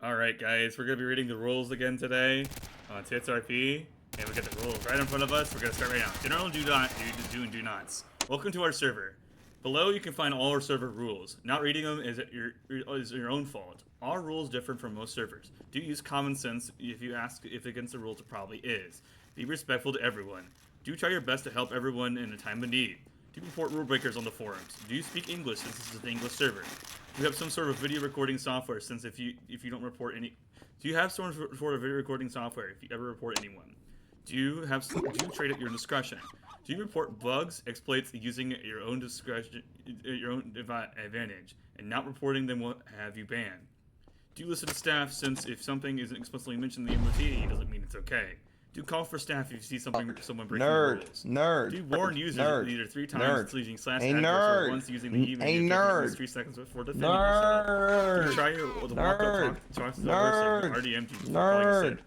Alright guys, we're going to be reading the rules again today on TitsRP, and we got the rules right in front of us. We're going to start right now. General do and do nots. Welcome to our server. Below you can find all our server rules. Not reading them is your own fault. Our rules differ from most servers. Do use common sense. If you ask if against the rules, it probably is. Be respectful to everyone. Do try your best to help everyone in a time of need. Do report rule breakers on the forums. Do you speak English since this is an English server? Do you have some sort of video recording software since if you don't report any... Do you have some sort of video recording software if you ever report anyone? Do you trade at your discretion? Do you report bugs, exploits using at your own discretion, your own advantage, and not reporting them will have you banned? Do you listen to staff since if something isn't explicitly mentioned in the MOT, it doesn't mean it's okay? Do call for staff if you see someone breaking rules. Nerd. Do warn users either 3 times using / or once using the even 3 seconds before defending yourself. Do try your walk up talk to the person RDM to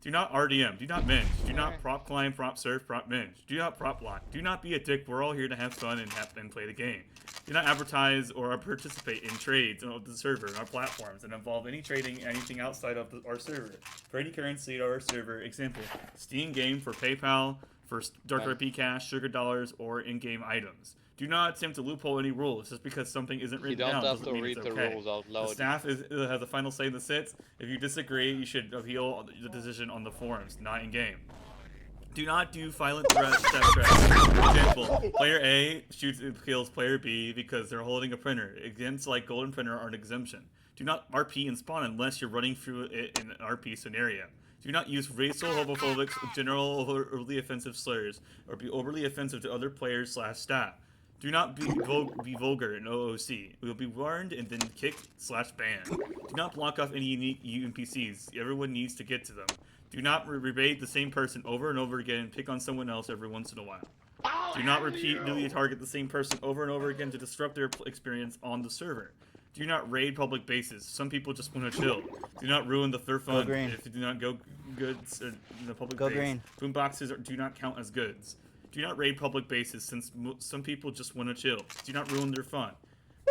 do not RDM. Do not binge. Do not prop climb, prop surf, prop binge. Do not prop block. Do not be a dick. We're all here to have fun and play the game. Do not advertise or participate in trades on the server and our platforms and involve any trading anything outside of our server. For any currency on our server, example, Steam game for PayPal, for TitsRP cash, sugar dollars, or in-game items. Do not attempt to loophole any rules just because something isn't written down. You don't have to read the rules out loud. The staff has the final say in the sits. If you disagree, you should appeal the decision on the forums, not in game. Do not do violent threats. For example, player A shoots and kills player B because they're holding a printer. Against like golden printer are an exemption. Do not RP and spawn unless you're running through it in an RP scenario. Do not use racial, homophobic, general, overly offensive slurs, or be overly offensive to other players / staff. Do not be vulgar in OOC. We will be warned and then kicked / banned. Do not block off any unique NPCs. Everyone needs to get to them. Do not rebate the same person over and over again and pick on someone else every once in a while. Do not repeatedly target the same person over and over again to disrupt their experience on the server. Do not raid public bases. Some people just want to chill. Do not ruin their fun if you do not go goods in the public base. Boomboxes do not count as goods. Do not raid public bases since some people just want to chill. Do not ruin their fun.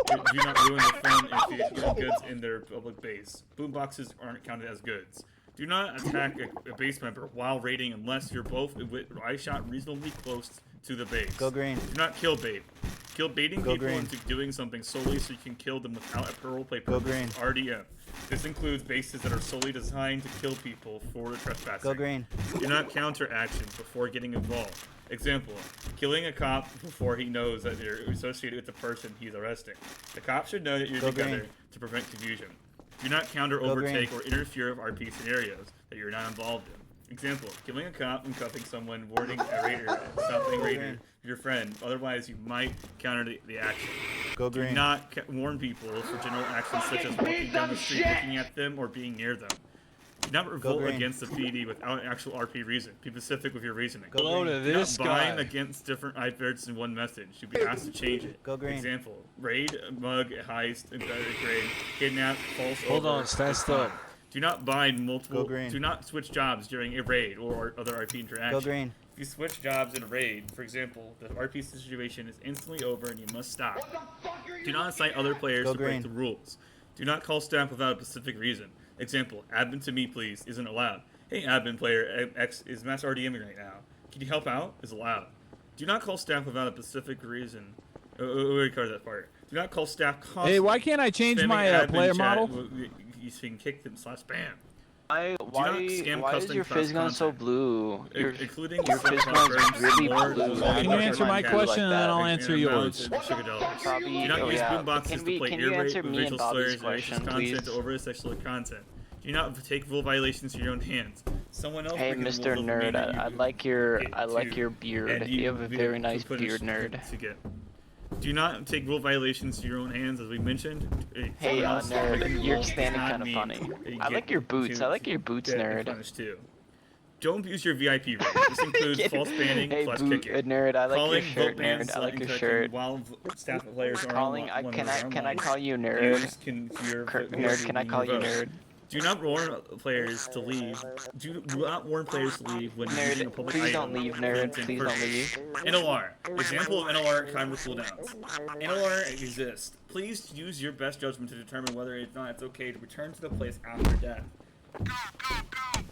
Do not ruin their fun if you get goods in their public base. Boomboxes aren't counted as goods. Do not attack a base member while raiding unless you're both eye shot reasonably close to the base. Go green. Do not kill bait. Kill baiting people into doing something solely so you can kill them without a roleplay purpose. RDM. This includes bases that are solely designed to kill people for the trespassing. Go green. Do not counter actions before getting involved. Example, killing a cop before he knows that you're associated with the person he's arresting. The cop should know that you're together to prevent confusion. Do not counter, overtake, or interfere with RP scenarios that you're not involved in. Example, killing a cop and cuffing someone, warning a raider, stopping a raider, your friend. Otherwise, you might counter the action. Do not warn people for general actions such as walking down the street, looking at them, or being near them. Do not revolt against the PD without an actual RP reason. Be specific with your reasoning. Go to this guy. Do not bind against different adverts in one message. You'll be asked to change it. Example, raid, mug, heist, embedded grade, kidnap, false Hold on, stand still. Do not bind multiple. Do not switch jobs during a raid or other RP interaction. If you switch jobs in a raid, for example, the RP situation is instantly over and you must stop. Do not incite other players to break the rules. Do not call staff without a specific reason. Example, admin to me please isn't allowed. Hey admin player X is mass RDMing right now. Can you help out? Is allowed. Do not call staff without a specific reason. We covered that part. Do not call staff constantly. Hey, why can't I change my player model? You can kick them / spam. Why is your fizz gun so blue? Including your fizz gun is really blue. Can you answer my question and then I'll answer yours? Do not use boomboxes to play ear-rape, racial slurs, racist content, or over sexual content. Do not take rule violations to your own hands. Someone else. Hey, Mr. Nerd, I like your beard. You have a very nice beard, nerd. Do not take rule violations to your own hands, as we mentioned. Hey, nerd, you're standing kind of funny. I like your boots. I like your boots, nerd. Too. Don't abuse your VIP rate. This includes false banning plus kicking. Nerd, I like your shirt, nerd. I like your shirt. While staff players are can I call you nerd? Nerd, can I call you nerd? Do not warn players to leave. Do not warn players to leave when using a public Please item. don't leave, nerd. Please don't leave. NLR. Example of NLR timer cooldowns. NLR exists. Please use your best judgment to determine whether or not it's okay to return to the place after death.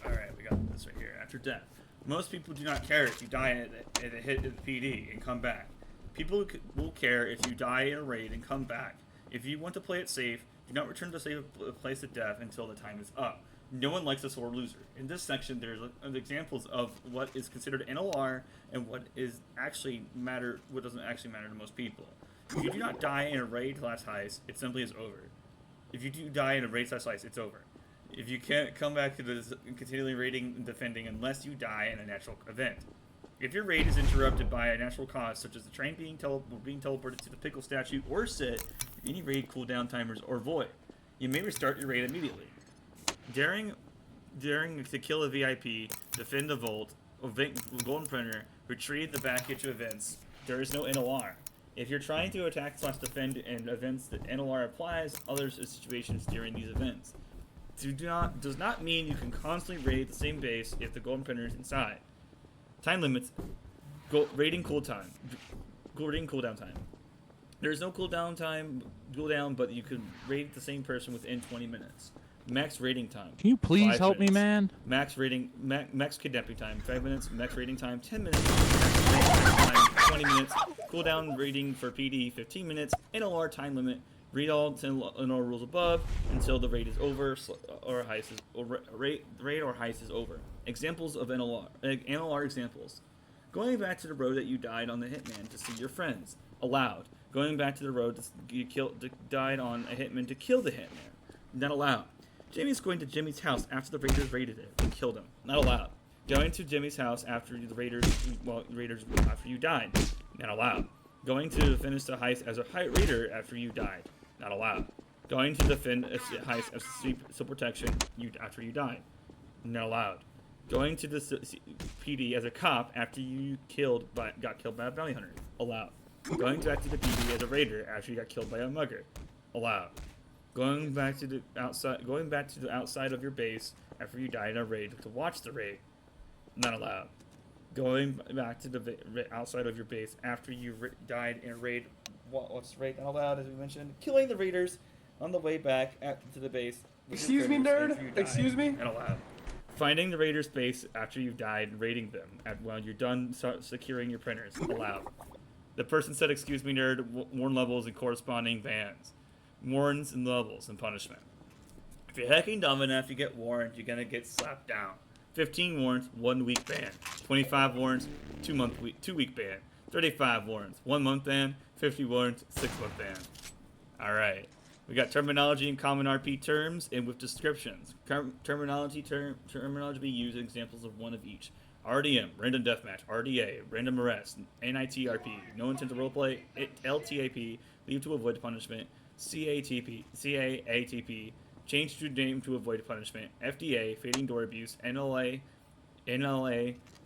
Alright, we got this right here. After death. Most people do not care if you die at a hit at the PD and come back. People will care if you die in a raid and come back. If you want to play it safe, do not return to the place of death until the time is up. No one likes a sore loser. In this section, there's examples of what is considered NLR and what doesn't actually matter to most people. If you do not die in a raid slash heist, it simply is over. If you do die in a raid slash heist, it's over. If you can't come back to this continually raiding and defending unless you die in a natural event. If your raid is interrupted by a natural cause, such as the train being teleported to the pickle statue or sit, any raid cooldown timers or void, you may restart your raid immediately. Daring to kill a VIP, defend the vault, golden printer, retrieve the package events, there is no NLR. If you're trying to attack / defend in events that NLR applies, other situations during these events. Does not mean you can constantly raid the same base if the golden printer is inside. Time limits. Raiding cooldown time. There is no cooldown, but you can raid the same person within 20 minutes. Max raiding time. Can you please 5 help minutes. me, man? Max kidnapping time 5 minutes. Max raiding time 10 minutes. Max raiding time 20 minutes. Cooldown raiding for PD 15 minutes. NLR time limit. Read all NLR rules above until the raid is over raid or heist is over. Examples of NLR examples. Going back to the road that you died on the hitman to see your friends. Allowed. Going back to the road you died on a hitman to kill the hitman. Not allowed. Jimmy's going to Jimmy's house after the raiders raided it and killed him. Not allowed. Going to Jimmy's house after the raiders after you died. Not allowed. Going to finish the heist as a raider after you died. Not allowed. Going to defend a heist as civil protection after you died. Not allowed. Going to the PD as a cop after you got killed by a bounty hunter. Allowed. Going back to the PD as a raider after you got killed by a mugger. Allowed. Going back to the outside of your base after you died in a raid to watch the raid. Not allowed. Going back to the outside of your base after you died in a raid. What's the raid not allowed, as we mentioned? Killing the raiders on the way back to the base. Excuse me, nerd. Excuse me. Not allowed. Finding the raiders' base after you've died and raiding them while you're done securing your printers. Allowed. The person said, "Excuse me, nerd." Warn levels and corresponding bans. Warns and levels and punishment. If you're hacking dumb enough, you get warned. You're gonna get slapped down. 15 warrants, 1 week ban. 25 warrants, 2 week ban. 35 warrants, 1 month ban. 50 warrants, 6 month ban. Alright. We got terminology and common RP terms and with descriptions. Terminology be used examples of one of each. RDM, random deathmatch. RDA, random arrest. NITRP, no intent to roleplay. LTAP, leave to avoid punishment. CAATP, change to name to avoid punishment. FDA, fading door abuse. NLA,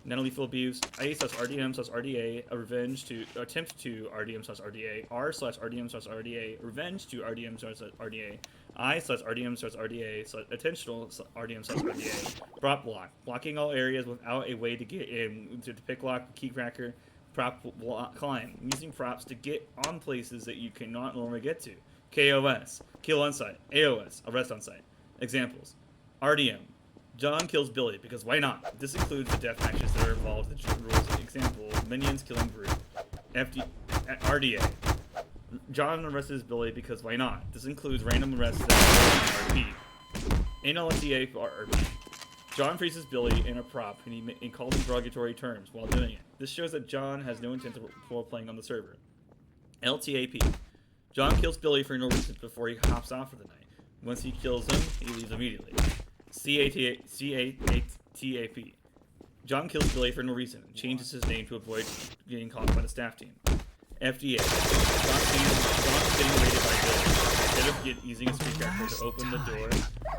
non-lethal abuse. A/RDM/RDA, a revenge to attempt to RDM/RDA. R/RDM/RDA, revenge to RDM/RDA. I/RDM/RDA, intentional RDM/RDA. Prop block, blocking all areas without a way to get in. To pick lock, key cracker. Prop climb, using props to get on places that you cannot normally get to. KOS, kill on site. AOS, arrest on site. Examples: RDM, John kills Billy because why not? This includes the death matches that are involved in the rules. Example: minions killing group. RDA, John arrests Billy because why not? This includes random arrests that RP. NLTA for RP. John freezes Billy in a prop and calls him derogatory terms while doing it. This shows that John has no intent of role-playing on the server. LTAP. John kills Billy for no reason before he hops off for the night. Once he kills him, he leaves immediately. CATAP. John kills Billy for no reason and changes his name to avoid getting caught by the staff team. FDA. John's getting raided by Billy. Instead of using his key cracker to open the door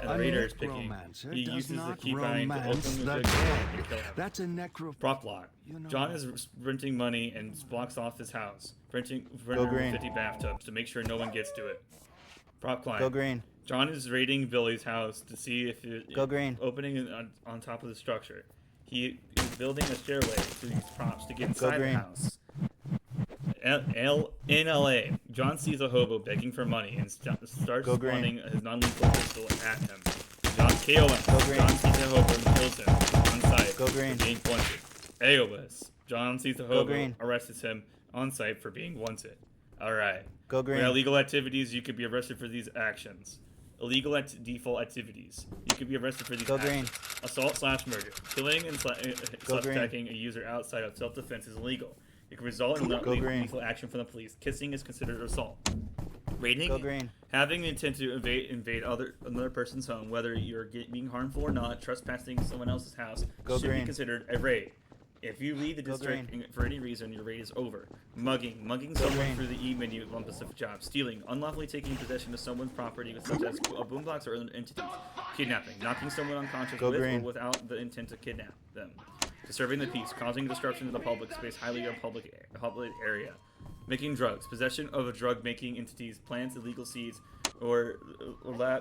and the raider is picking, he uses the keybind to open the door and kill him. That's a necro. Prop block. John is renting money and blocks off his house, renting 50 bathtubs to make sure no one gets to it. Prop climb. Go green. John is raiding Billy's house to see if it, Go green. Opening on top of the structure. He is building a stairway to use props to get inside the house. In LA, John sees a hobo begging for money and starts pointing his non-lethal pistol at him. John KOS. John sees a hobo and kills him on site for being wanted. AOS. John sees the hobo, arrests him on site for being wanted. Alright. Go green. Illegal activities, you could be arrested for these actions. Illegal default activities. You could be arrested for these actions. Assault/murder. Killing and attacking a user outside of self-defense is illegal. It can result in lethal action from the police. Kissing is considered assault. Raiding. Having the intent to invade another person's home, whether you're being harmful or not, trespassing someone else's house, should be considered a raid. If you leave the district for any reason, your raid is over. Mugging someone through the E menu on specific job. Stealing, unlawfully taking possession of someone's property, such as a boombox or other entities. Kidnapping, knocking someone unconscious with or without the intent to kidnap them. Disturbing the peace, causing disruption to the public space, highly a public area. Making drugs, possession of drug-making entities, plants, illegal seeds, or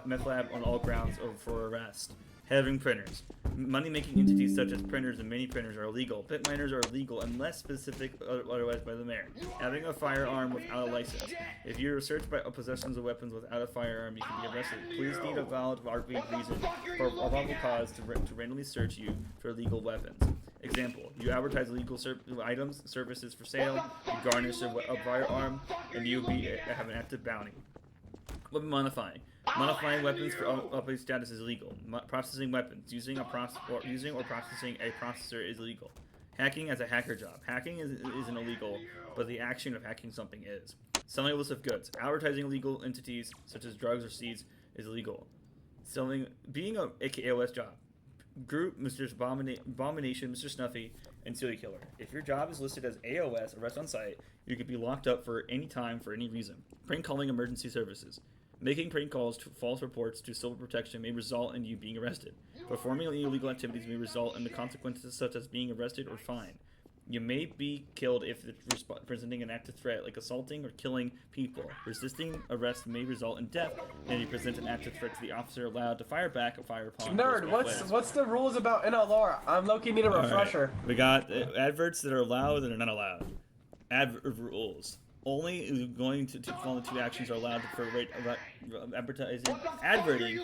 meth lab on all grounds for arrest. Having printers. Money-making entities such as printers and mini printers are illegal. Pit miners are illegal unless specific otherwise by the mayor. Having a firearm without a license. If you're searched by possessions of weapons without a firearm, you can be arrested. Police need a valid reason for a probable cause to randomly search you for illegal weapons. Example, you advertise illegal items, services for sale, you garnish a firearm, and you have an active bounty. Weapon modifying. Modifying weapons for upgrade status is illegal. Processing weapons. Using or processing a processor is illegal. Hacking as a hacker job. Hacking isn't illegal, but the action of hacking something is. Selling illicit goods. Advertising illegal entities, such as drugs or seeds, is illegal. Being a AOS job. Group, Mr. Abomination, Mr. Snuffy, and Serial Killer. If your job is listed as AOS, arrest on site, you could be locked up for any time for any reason. Prank calling emergency services. Making prank calls to false reports to civil protection may result in you being arrested. Performing illegal activities may result in the consequences such as being arrested or fined. You may be killed if presenting an active threat, like assaulting or killing people. Resisting arrest may result in death, and you present an active threat to the officer allowed to fire back or fire upon. Nerd, what's the rules about NLR? I'm low-key need a refresher. Right. We got adverts that are allowed and are not allowed. Advert rules. Only going to follow two actions are allowed for advertising, adverting,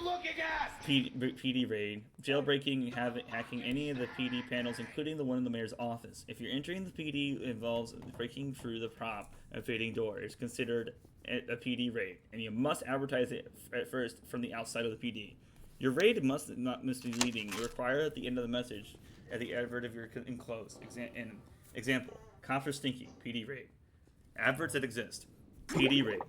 PD raid, jailbreaking, hacking any of the PD panels, including the one in the mayor's office. If you're entering the PD involves breaking through the prop and fading door, it's considered a PD raid, and you must advertise it at first from the outside of the PD. Your raid must not misleading. You require at the end of the message at the advert of your enclosed. Example: cops are stinky. PD raid. Adverts that exist. PD raid.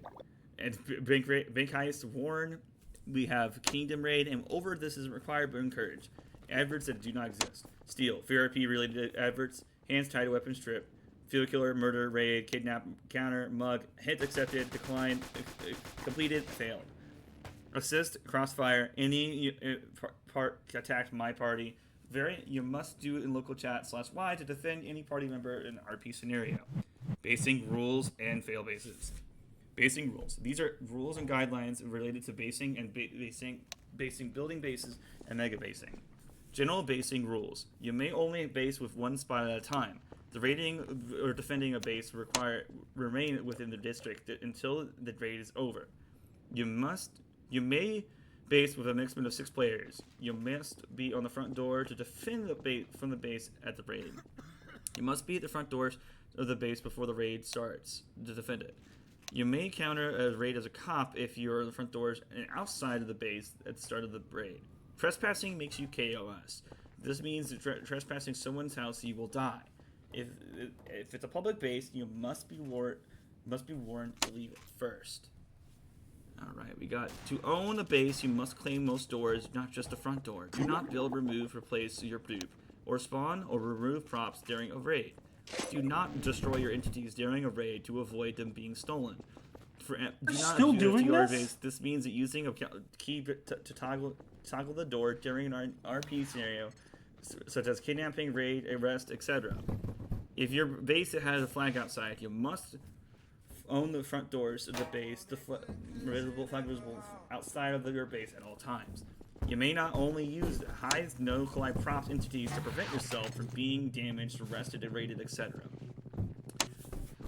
And bank heist warn. We have kingdom raid, and over this is required but encouraged. Adverts that do not exist. Steal. ThtsRP related adverts. Hands tied to weapon strip. Field killer, murder, raid, kidnap, counter, mug, hit accepted, declined, completed, failed. Assist, crossfire, any part attacked my party. Variant, you must do it in local chat /y to defend any party member in an RP scenario. Basing rules and fail bases. Basing rules. These are rules and guidelines related to basing and basing building bases and mega basing. General basing rules. You may only base with one spot at a time. The raiding or defending a base remain within the district until the raid is over. You may base with a maximum of 6 players. You must be on the front door to defend the base from the base at the raiding. You must be at the front doors of the base before the raid starts to defend it. You may counter a raid as a cop if you're on the front doors and outside of the base at the start of the raid. Trespassing makes you KOS. This means that trespassing someone's house, you will die. If it's a public base, you must be warned to leave it first. Alright, we got to own a base, you must claim most doors, not just the front door. Do not build, remove, replace your dupe, or spawn or remove props during a raid. Do not destroy your entities during a raid to avoid them being stolen. Do not still doing this? Base. This means that using a key to toggle the door during an RP scenario, such as kidnapping, raid, arrest, etc. If your base has a flag outside, you must own the front doors of the base, the flag visible outside of your base at all times. You may not only use high no-collide props entities to prevent yourself from being damaged, arrested, raided, etc.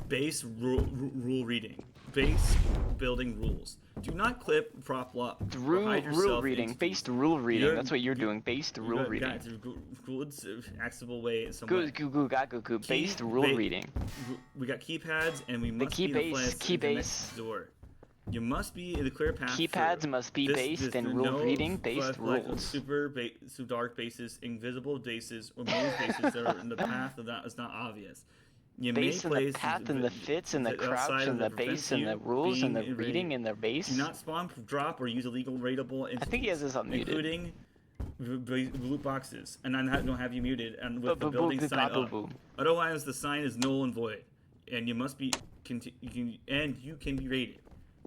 Base rule reading. Base building rules. Do not clip, prop lock, or hide yourself. Rule reading. Based rule reading. That's what you're doing. Based rule reading. It's a good, accessible way. Based rule reading. We got keypads, and we must be key base. Next door. You must be in the clear path. Keypads must be based in rule reading based rules. Super dark bases, invisible bases, or move bases that are in the path that is not obvious. You base in the path and the fits and the crouch and the base and the rules and the reading and the base. Do not spawn, drop, or use illegal raidable entities, I think he has this unmuted. Including loot boxes, and I don't have you muted, and with the building sign up. Otherwise, the sign is null and void, and you must be you can be raided.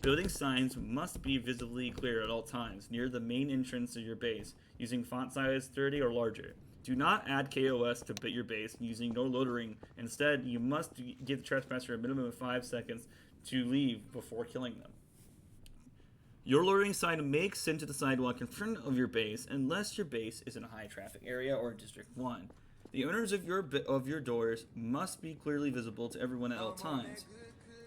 Building signs must be visibly clear at all times near the main entrance of your base, using font size 30 or larger. Do not add KOS to your base using no loitering. Instead, you must give the trespasser a minimum of 5 seconds to leave before killing them. Your loitering sign makes into the sidewalk in front of your base unless your base is in a high traffic area or District 1. The owners of your doors must be clearly visible to everyone at all times.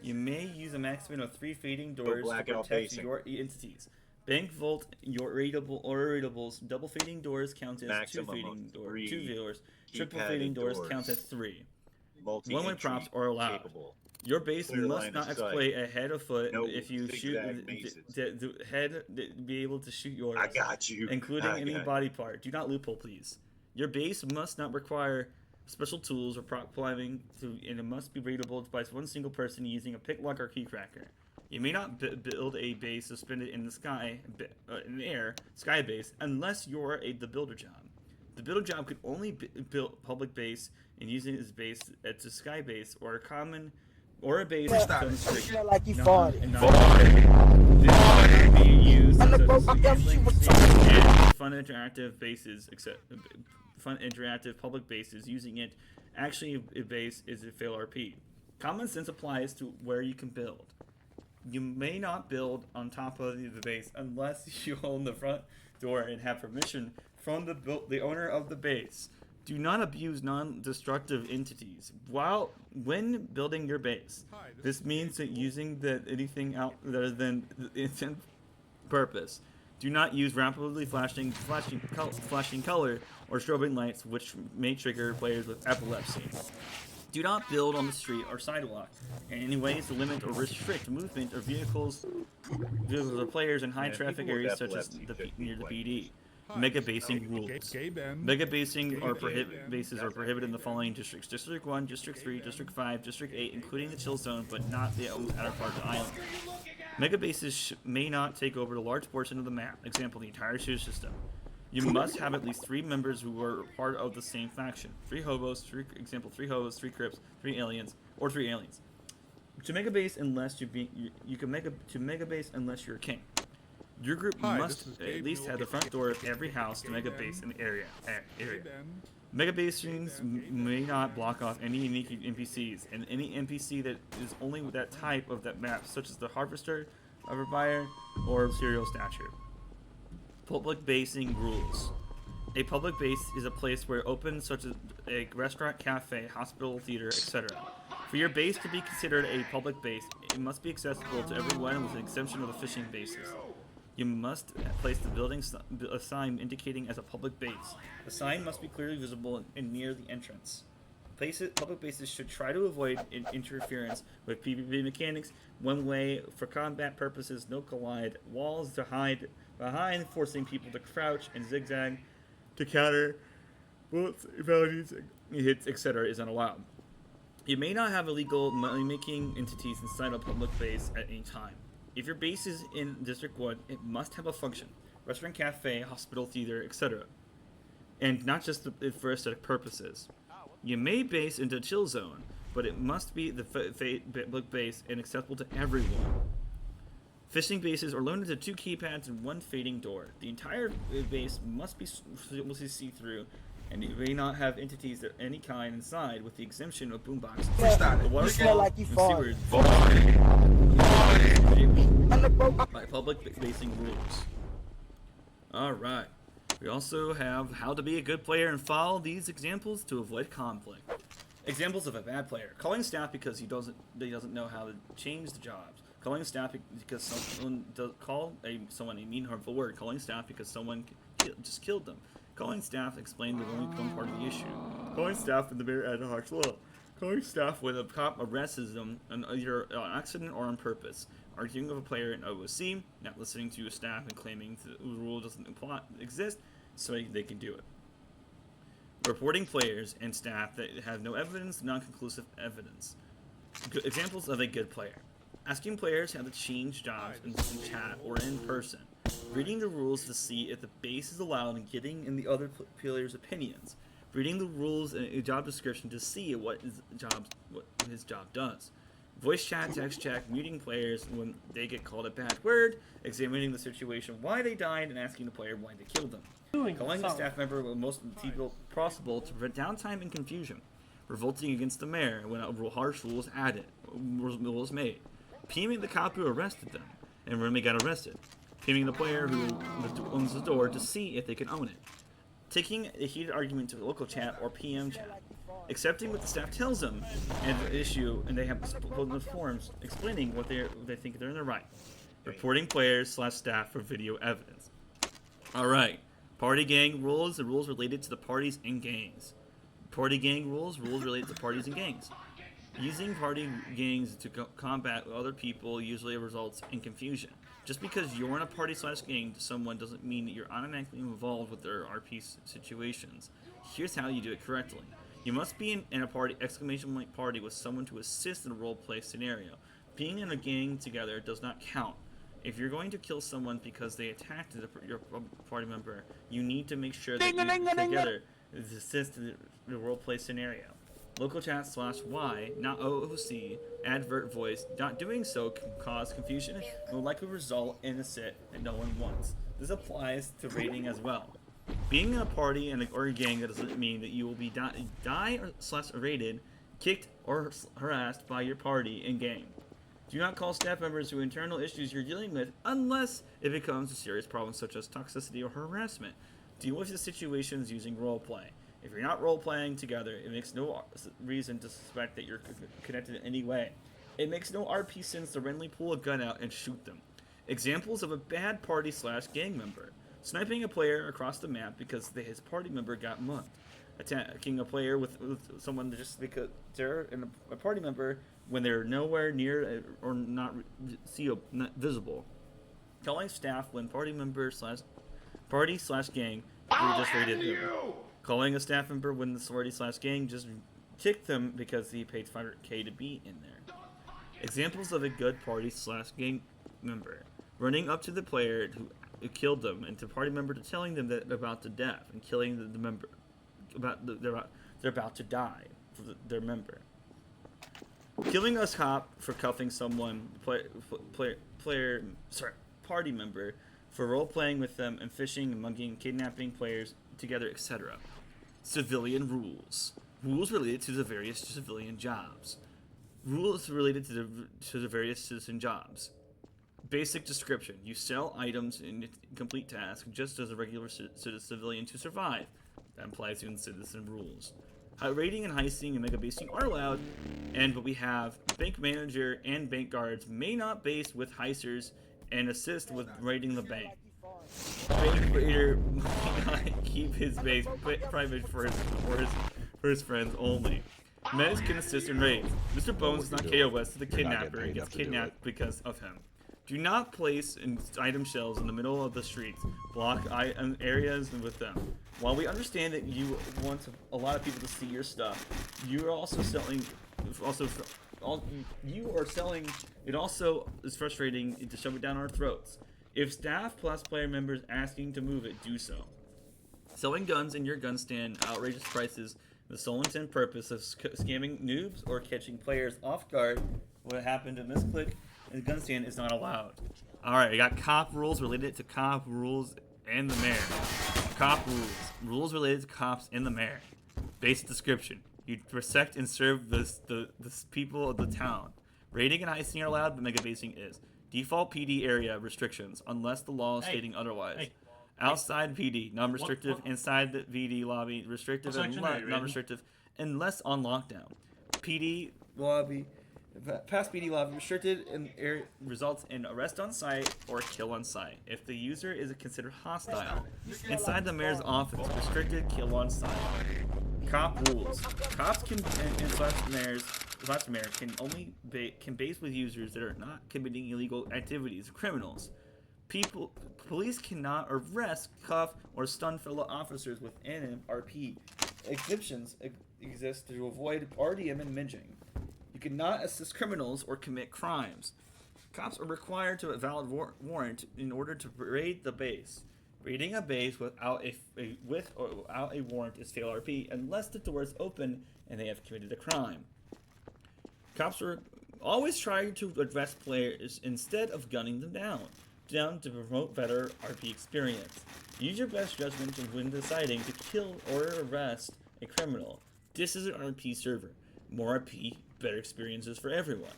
You may use a maximum of 3 fading doors to protect your entities. Bank vault, your rateables, double fading doors count as 2 fading doors, 2 doors, triple fading doors count as 3. One-way props are allowed. Your base must not exploit a head or foot if you shoot the head, be able to shoot yours. I got you. Including any body part. Do not loophole, please. Your base must not require special tools or prop climbing, and it must be rateable by one single person using a picklock or key cracker. You may not build a base suspended in the sky, in the air, sky base, unless you're the builder job. The builder job could only build public base and using his base as a sky base or a base on the street. Like you fought it. This can be used as fun interactive bases, except fun interactive public bases. Using it, actually, a base is a fail RP. Common sense applies to where you can build. You may not build on top of the base unless you own the front door and have permission from the owner of the base. Do not abuse non-destructive entities when building your base. This means that using anything out other than the intent purpose. Do not use rapidly flashing color or strobing lights, which may trigger players with epilepsy. Do not build on the street or sidewalk in any ways to limit or restrict movement of vehicles of players in high traffic areas such as near the PD. Mega basing rules. Mega basing bases are prohibited in the following districts: District 1, District 3, District 5, District 8, including the chill zone, but not the outer part of the island. Mega bases may not take over a large portion of the map, example, the entire sewer system. You must have at least 3 members who are part of the same faction. 3 hobos, 3 crips, 3 aliens, or 3 aliens. To make a base unless you can make to make a base unless you're a king. Your group must at least have the front door of every house to make a base in the area. Mega basings may not block off any unique NPCs, and any NPC that is only that type of that map, such as the Harvester, Overbuyer, or Serial Stature. Public basing rules. A public base is a place where open, such as a restaurant, cafe, hospital, theater, etc. For your base to be considered a public base, it must be accessible to everyone with the exception of the fishing bases. You must place the building a sign indicating as a public base. The sign must be clearly visible and near the entrance. Public bases should try to avoid interference with PvP mechanics. One way for combat purposes, no collide. Walls to hide behind, forcing people to crouch and zigzag to counter bullets, abilities, hits, etc. is unallowed. You may not have illegal money-making entities inside a public base at any time. If your base is in District 1, it must have a function. Restaurant, cafe, hospital, theater, etc. And not just for aesthetic purposes. You may base into a chill zone, but it must be the public base and accessible to everyone. Fishing bases are limited to 2 keypads and 1 fading door. The entire base must be see-through and you may not have entities of any kind inside, with the exemption of boomboxes. Freestyle. The water You smell wall like you and fart. sewers by public basing rules. Alright. We also have how to be a good player and follow these examples to avoid conflict. Examples of a bad player. Calling staff because he doesn't know how to change the jobs. Calling staff because someone someone a mean, harmful word. Calling staff because someone just killed them. Calling staff explained the only one part of the issue. Calling staff in the mirror at a harsh law. Calling staff when a cop arrests them on either on accident or on purpose. Arguing with a player in OOC, not listening to a staff and claiming the rule doesn't exist so they can do it. Reporting players and staff that have no evidence, non-conclusive evidence. Examples of a good player. Asking players how to change jobs in chat or in person. Reading the rules to see if the base is allowed and getting in the other player's opinions. Reading the rules and a job description to see what his job does. Voice chat, text check, muting players when they get called a bad word, examining the situation why they died, and asking the player why they killed them. Calling the staff member with most people possible to prevent downtime and confusion. Revolting against the mayor when a harsh rule is made. PMing the cop who arrested them, and when they got arrested. PMing the player who owns the door to see if they can own it. Taking a heated argument to a local chat or PM chat. Accepting what the staff tells them and the issue, and they have pulled in the forums explaining what they think they're in the right. Reporting players / staff for video evidence. Alright. Party gang rules, the rules related to the parties and gangs. Party gang rules related to parties and gangs. Using party gangs to combat other people usually results in confusion. Just because you're in a party / gang to someone doesn't mean that you're automatically involved with their RP situations. Here's how you do it correctly. You must be in a party party with someone to assist in a roleplay scenario. Being in a gang together does not count. If you're going to kill someone because they attacked your party member, you need to make sure that you together assist in the roleplay scenario. Local chat /Y, not OOC, advert voice. Not doing so can cause confusion and will likely result in a sit that no one wants. This applies to raiding as well. Being in a party or a gang doesn't mean that you will be die or raided, kicked, or harassed by your party and gang. Do not call staff members who internal issues you're dealing with unless it becomes a serious problem such as toxicity or harassment. Deal with the situations using roleplay. If you're not role-playing together, it makes no reason to suspect that you're connected in any way. It makes no RP sense to randomly pull a gun out and shoot them. Examples of a bad party / gang member. Sniping a player across the map because his party member got mugged. Attacking a player with someone just because they're a party member when they're nowhere near or not visible. Calling staff when party member / gang just raided them. Calling a staff member when the party / gang just kicked them because he paid $500K to be in there. Examples of a good party / gang member. Running up to the player who killed them and to party member to telling them that they're about to death and killing the member. They're about to die for their member. Killing a cop for cuffing someone, party member, for role-playing with them and fishing and mugging, kidnapping players together, etc. Civilian rules. Rules related to the various civilian jobs. Rules related to the various citizen jobs. Basic description. You sell items in complete tasks just as a regular civilian to survive. That applies to citizen rules. Raiding and heisting and mega basing are allowed, but we have bank manager and bank guards may not base with heisters and assist with raiding the bank. Bank raider may not keep his base private for his friends only. Mez can assist in raids. Mr. Bones is not KOS to the kidnapper and gets kidnapped because of him. Do not place item shells in the middle of the streets. Block areas with them. While we understand that you want a lot of people to see your stuff, you are also selling. It also is frustrating to shove it down our throats. If staff plus player members asking to move it, do so. Selling guns in your gun stand at outrageous prices, the sole intent purpose of scamming noobs or catching players off guard. What happened to misclick? The gun stand is not allowed. Alright, we got cop rules related to cop rules and the mayor. Cop rules. Rules related to cops and the mayor. Basic description. You protect and serve the people of the town. Raiding and heisting are allowed, but mega basing is. Default PD area restrictions, unless the law is stating otherwise. Outside PD, non-restrictive. Inside the PD lobby, restrictive and non-restrictive, unless on lockdown. PD lobby, past PD lobby, restricted and results in arrest on site or kill on site. If the user is considered hostile. Inside the mayor's office, restricted, kill on site. Cop rules. Cops can and slash mayor can only base with users that are not committing illegal activities, criminals. Police cannot arrest, cuff, or stun fellow officers within an RP. Exceptions exist to avoid RDM and minging. You cannot assist criminals or commit crimes. Cops are required to have a valid warrant in order to raid the base. Raiding a base without a warrant is fail RP unless the door is open and they have committed a crime. Cops are always trying to address players instead of gunning them down to promote better RP experience. Use your best judgment when deciding to kill or arrest a criminal. This is an RP server. More RP, better experiences for everyone.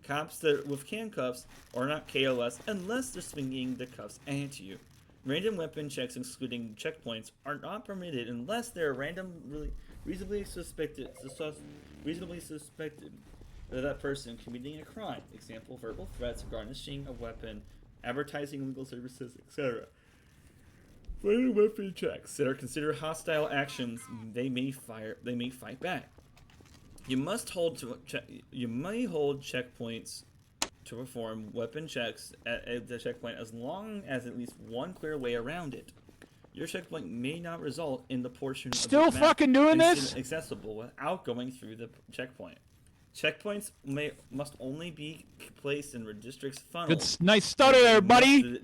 Cops that with handcuffs are not KOS unless they're swinging the cuffs at you. Random weapon checks, excluding checkpoints, are not permitted unless they are reasonably suspected of that person committing a crime. Example: verbal threats, garnishing a weapon, advertising legal services, etc. Random weapon checks that are considered hostile actions. They may fight back. You may hold checkpoints to perform weapon checks at the checkpoint as long as at least one clear way around it. Your checkpoint may not result in the portion Still of the map fucking doing this? accessible without going through the checkpoint. Checkpoints must only be placed in districts funnel. Good, nice stutter there, buddy.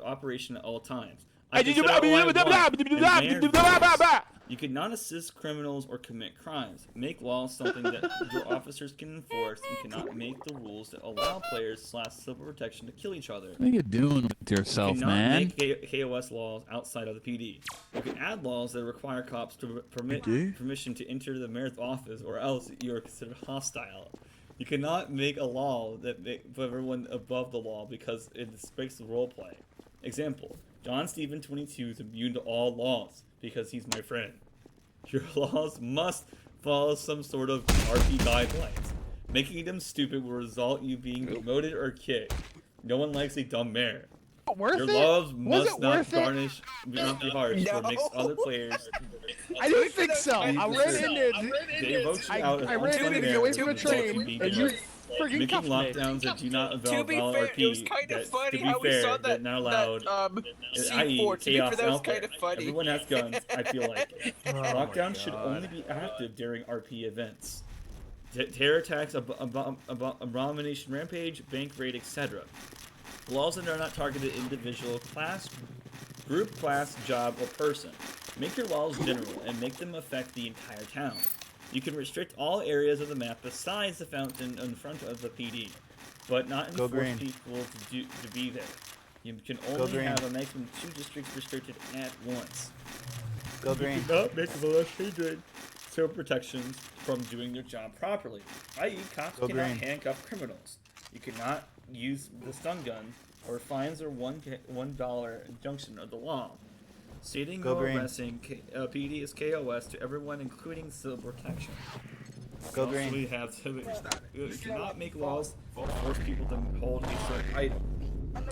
Operation at all times. You cannot assist criminals or commit crimes. Make laws something that your officers can enforce, and cannot make the rules that allow players / civil protection to kill each other. What are you doing with yourself, you cannot man? make KOS laws outside of the PD. You can add laws that require cops to permission to enter the mayor's office, or else you are considered hostile. You cannot make a law that put everyone above the law because it breaks the role play. Example: John Steven 22 is immune to all laws because he's my friend. Your laws must follow some sort of RP guidelines. Making them stupid will result in you being demoted or kicked. No one likes a dumb mayor. Your laws must not garnish, not be harsh, or mix other players. I didn't think so. I ran into it. I ran into you away from a train, and you freaking making cuffed me. lockdowns that do not involve valid RP. It was kind of funny how we saw that, not allowed. C4. To be fair, that was kind of funny. Everyone has guns, I feel like. Lockdowns should only be active during RP events. Terror attacks, abomination rampage, bank raid, etc. Laws that are not targeted individual, class, group, class, job, or person. Make your laws general and make them affect the entire town. You can restrict all areas of the map besides the fountain in front of the PD, but not enforce people to be there. You can only have a maximum 2 districts restricted at once. Go green. You cannot make the civil protections from doing their job properly, i.e. cops cannot handcuff criminals. You cannot use the stun gun, or fines are $1 injunction of the law. Stating or arresting PD is KOS to everyone, including civil protection. Go green. We have you cannot make laws or force people to hold a certain item,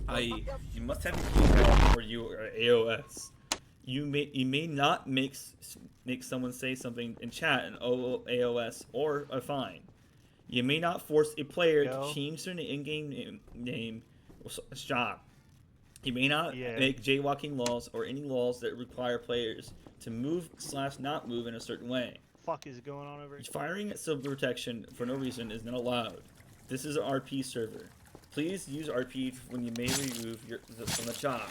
i.e., you must have a keypad or you are AOS. You may not make someone say something in chat an AOS or a fine. You may not force a player to change their in-game name or job. You may not make jaywalking laws or any laws that require players to move / not move in a certain way. Fuck is going on over here? Firing at civil protection for no reason is not allowed. This is an RP server. Please use RP when you may remove from the job.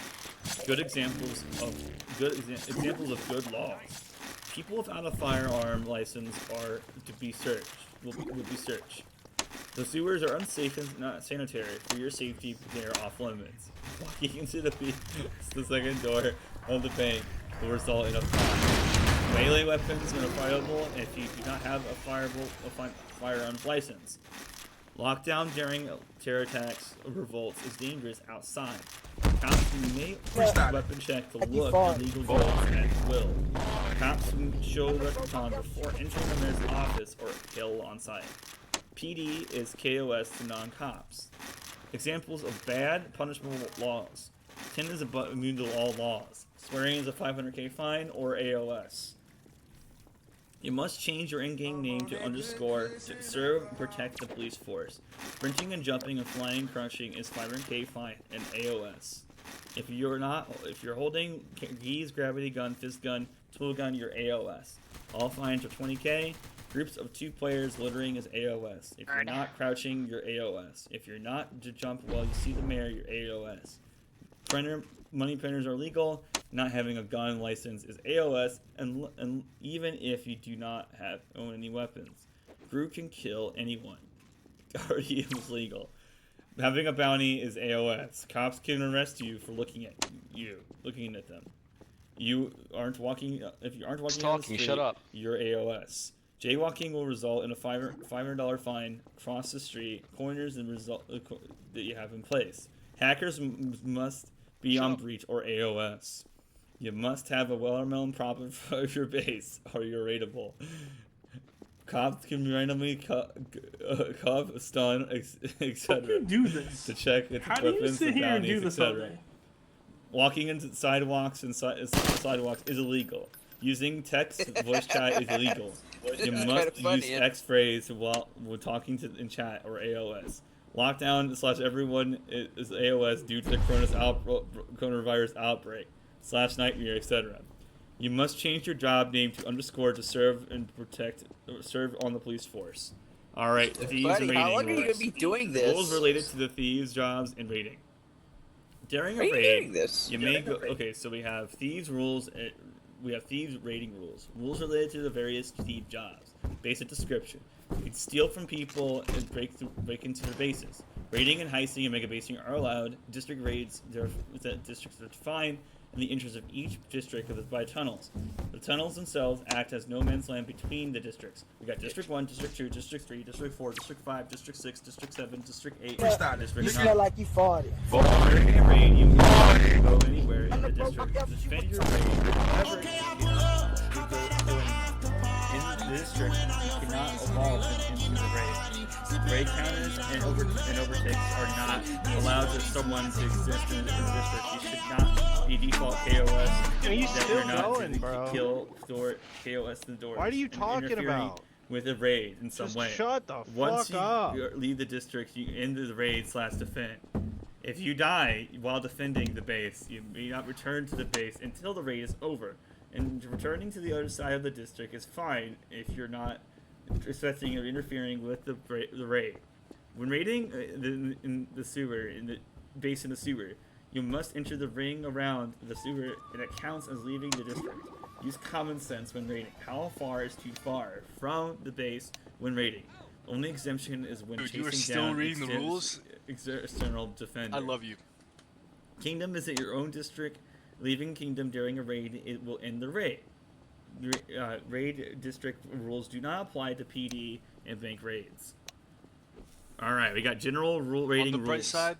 Good examples of good laws. People without a firearm license are to be searched. Will be searched. The sewers are unsafe and not sanitary. For your safety, they are off limits. Walking into the second door of the bank will result in a fine. Melee weapons are fireable if you do not have a firearms license. Lockdown during terror attacks or revolts is dangerous outside. Cops may weapon check to look at illegal drugs at will. Cops show recon before entering the mayor's office or kill on site. PD is KOS to non-cops. Examples of bad punishable laws. 10 is immune to all laws. Swearing is a 500k fine or AOS. You must change your in-game name to underscore to serve and protect the police force. Sprinting and jumping and flying crushing is 500k fine and AOS. If you're holding keys, gravity gun, fist gun, tool gun, you're AOS. All fines are 20k. Groups of 2 players littering is AOS. If you're not crouching, you're AOS. If you're not to jump while you see the mayor, you're AOS. Money printers are legal. Not having a gun license is AOS, and even if you do not own any weapons. Group can kill anyone. Guardian is legal. Having a bounty is AOS. Cops can arrest you for looking at them. You aren't walking. If you aren't walking on the street, shut up. You're AOS. Jaywalking will result in a $500 fine. Cross the street. Corners and result that you have in place. Hackers must be on breach or AOS. You must have a watermelon prop in front of your base, or you're raidable. Cops can randomly cuff, stun, etc. do this? To check its How do you weapons, sit here and do bounties, this all etc. day? Walking into sidewalks and sidewalks is illegal. Using text voice chat is illegal. You must use X phrase while talking in chat or AOS. Lockdown / everyone is AOS due to the coronavirus outbreak / nightmare, etc. You must change your job name to underscore to serve and serve on the police force. All right, thieves and raiding how long are you rules. gonna be doing this? Rules related to the thieves' jobs and raiding. During a Are you raid, doing this? you may go. Okay, so we have thieves rules. We have thieves raiding rules. Rules related to the various thief jobs. Basic description: you can steal from people and break into their bases. Raiding and heisting and mega basing are allowed. District raids, districts are defined in the interest of each district by tunnels. The tunnels themselves act as no man's land between the districts. We got District 1, District 2, District 3, District 4, District 5, District 6, District 7, District 8, and District 9. You smell like you farted. During a raid, you can go anywhere in the district. Defend your raid. However, in the district, you cannot evolve into the raid. Raid counters and overtakes are not allowed for someone to exist in the district. You should not be default KOS. Are you that still you're not going, to bro? Kill KOS the door. What are you talking about? With a raid in some Just way. shut the Once fuck up. you leave the district, you end the raid / defend. If you die while defending the base, you may not return to the base until the raid is over. And returning to the other side of the district is fine if you're not expecting or interfering with the raid. When raiding in the sewer, in the base in the sewer, you must enter the ring around the sewer, and it counts as leaving the district. Use common sense when raiding. How far is too far from the base when raiding? Only exemption is when Dude, you are chasing still down reading the rules? external defender. I love you. Kingdom is at your own district. Leaving kingdom during a raid, it will end the raid. Raid district rules do not apply to PD and bank raids. All right, we got general raiding rules. On the bright side,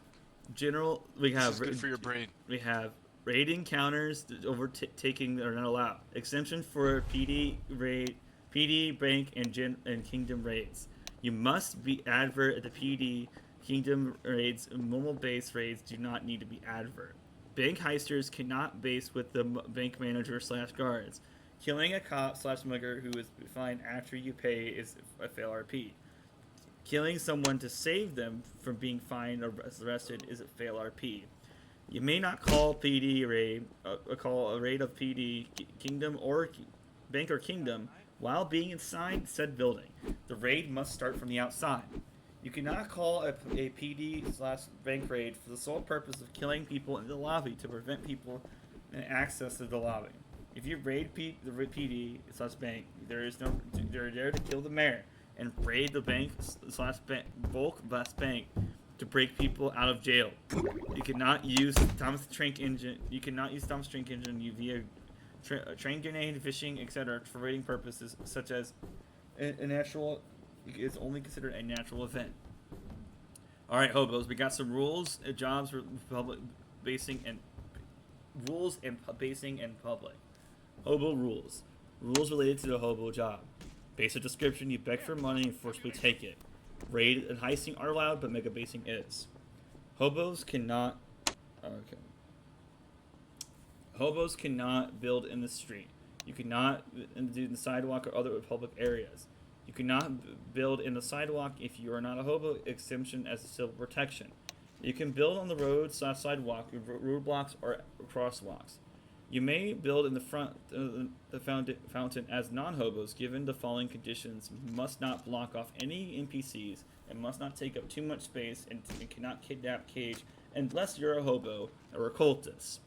general, we have this is good for your brain. We have raiding counters overtaking are not allowed. Exemption for PD raid, PD bank and kingdom raids. You must be advert at the PD kingdom raids. Normal base raids do not need to be advert. Bank heisters cannot base with the bank manager / guards. Killing a cop / mugger who is fined after you pay is a fail RP. Killing someone to save them from being fined or arrested is a fail RP. You may not call PD raid, call a raid of PD, kingdom or bank or kingdom while being inside said building. The raid must start from the outside. You cannot call a PD / bank raid for the sole purpose of killing people in the lobby to prevent people access to the lobby. If you raid the PD / bank, they're there to kill the mayor and raid the bank / bulk bank to break people out of jail. You cannot use Thomas the Tank Engine. You cannot use Thomas the Tank Engine via train grenade, fishing, etc. for raiding purposes, such as a natural. It's only considered a natural event. All right, hobos. We got some rules, jobs, public basing, and rules and basing and public. Hobo rules. Rules related to the hobo job. Basic description: you beg for money and forcibly take it. Raid and heisting are allowed, but mega basing is. Hobos cannot. Okay. Hobos cannot build in the street. You cannot do the sidewalk or other public areas. You cannot build in the sidewalk if you are not a hobo, exemption as a civil protection. You can build on the road, sidewalk, roadblocks, or crosswalks. You may build in the front the fountain as non-hobos given the following conditions. You must not block off any NPCs and must not take up too much space and cannot kidnap, cage, unless you're a hobo or a cultist.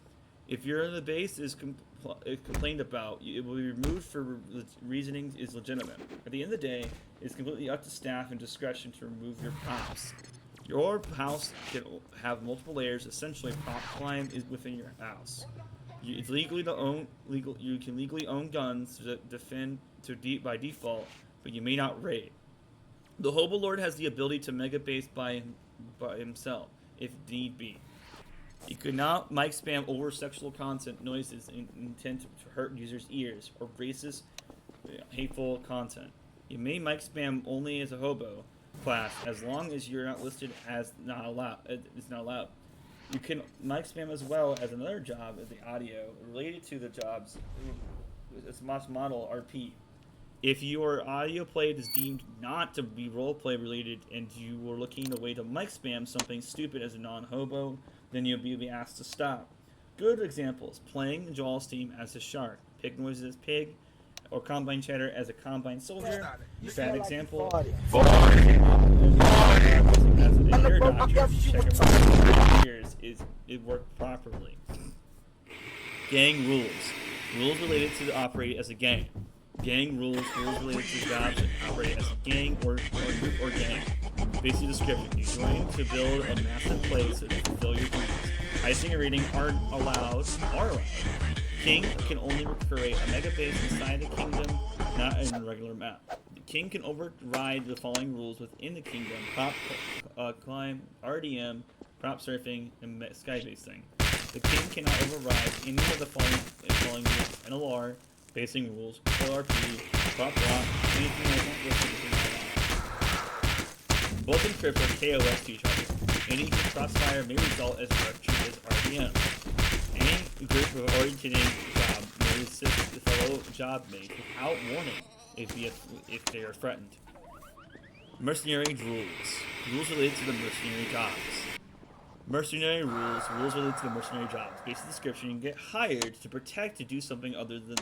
If your the base is complained about, it will be removed for reasoning is legitimate. At the end of the day, it's completely up to staff and discretion to remove your props. Your house can have multiple layers. Essentially, prop climb is within your house. It's legally to own You can legally own guns to defend by default, but you may not raid. The hobo lord has the ability to mega base by himself if need be. You could not mic spam over sexual content, noises, intent to hurt users' ears, or racist, hateful content. You may mic spam only as a hobo class, as long as you're not listed as not allowed. It's not allowed. You can mic spam as well as another job as the audio related to the jobs. It's model RP. If your audio played is deemed not to be roleplay related, and you were looking a way to mic spam something stupid as a non-hobo, then you'll be asked to stop. Good examples: playing Joel's team as a shark, pig noises as pig, or combine chatter as a combine soldier. Bad example. As an ear doctor, check if ears it worked properly. Gang rules. Rules related to operate as a gang. Gang rules related to jobs that operate as a gang or group or gang. Basic description: you join to build a massive place to fulfill your dreams. Heisting and raiding are allowed. King can only create a mega base inside the kingdom, not in a regular map. The king can override the following rules within the kingdom: prop climb, RDM, prop surfing, and sky basing. The king cannot override any of the following rules: NLR, basing rules, TitsRP, prop block, anything that isn't listed within NLR. Both encrypt or KOS to each other. Any crossfire may result as treated as RDM. Any group of orienting job may assist the fellow job mate without warning if they are threatened. Mercenary rules. Rules related to the mercenary jobs. Mercenary rules. Rules related to the mercenary jobs. Basic description: you get hired to protect to do something other than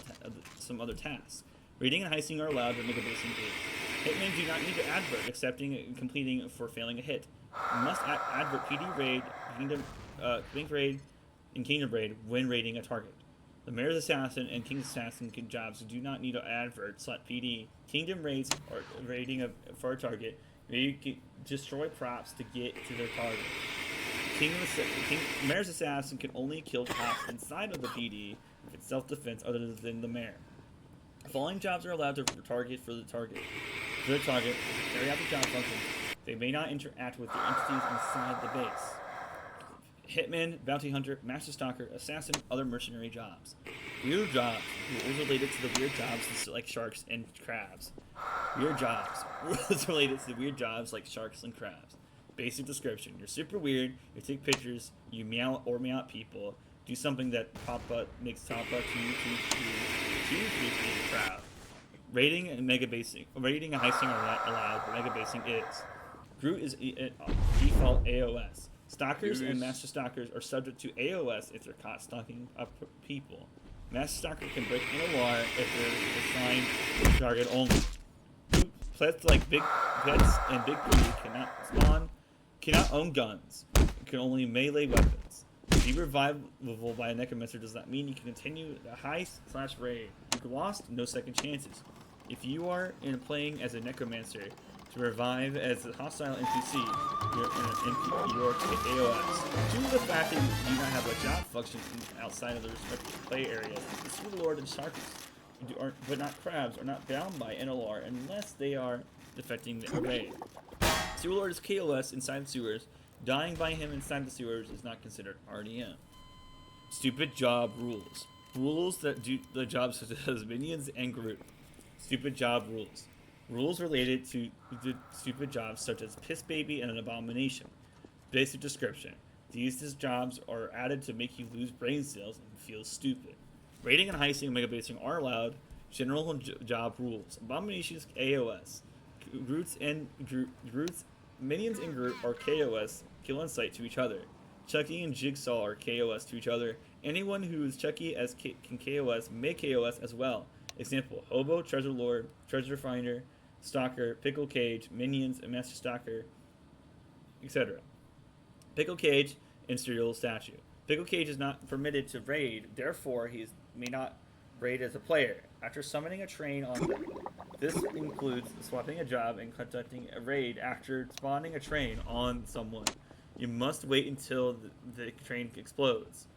some other tasks. Raiding and heisting are allowed, but mega basing is. Hitmen do not need to advert, accepting and completing for failing a hit. You must advert PD raid, Blink raid, and Kingdom raid when raiding a target. The Mayor's Assassin and King's Assassin jobs do not need to advert /PD. Kingdom raids or raiding for a target. You can destroy props to get to their target. Mayor's Assassin can only kill props inside of the PD if it's self-defense other than the mayor. The following jobs are allowed to target for the target. For the target, carry out the job functions. They may not interact with the entities inside the base. Hitman, Bounty Hunter, Master Stalker, Assassin, other mercenary jobs. Weird jobs. Rules related to the weird jobs like sharks and crabs. Weird jobs. Rules related to the weird jobs like sharks and crabs. Basic description: you're super weird, you take pictures, you meow at people, do something that makes Papa to crowd. Raiding and mega basing. Raiding and heisting are not allowed, but mega basing is. Groot is default AOS. Stalkers and Master Stalkers are subject to AOS if they're caught stalking up people. Master Stalker can break NLR if they're assigned target only. Pets like Big Pets and Big Booty cannot own guns. You can only melee weapons. Be revivable by a necromancer does not mean you can continue the heist/raid. You lost, no second chances. If you are playing as a necromancer, To revive as a hostile NPC, your AOS. Due to the fact that you do not have a job function outside of the respective play areas, the Sewer Lord and Sharks, but not crabs, are not bound by NLR unless they are defecting the raid. Sewer Lord is KOS inside the sewers. Dying by him inside the sewers is not considered RDM. Stupid job rules. Rules that do the jobs such as minions and group. Stupid job rules. Rules related to the stupid jobs such as Piss Baby and an Abomination. Basic description. These jobs are added to make you lose brain cells and feel stupid. Raiding and heisting and mega basing are allowed. General job rules. Abominations AOS. Minions in group are KOS, kill on sight to each other. Chucky and Jigsaw are KOS to each other. Anyone who is Chucky as can KOS may KOS as well. Example, Hobo, Treasure Lord, Treasure Finder, Stalker, Pickle Cage, Minions, and Master Stalker, etc. Pickle Cage and Serial Statue. Pickle Cage is not permitted to raid, therefore he may not raid as a player. After summoning a train on them, this includes swapping a job and conducting a raid after spawning a train on someone. You must wait until the train explodes.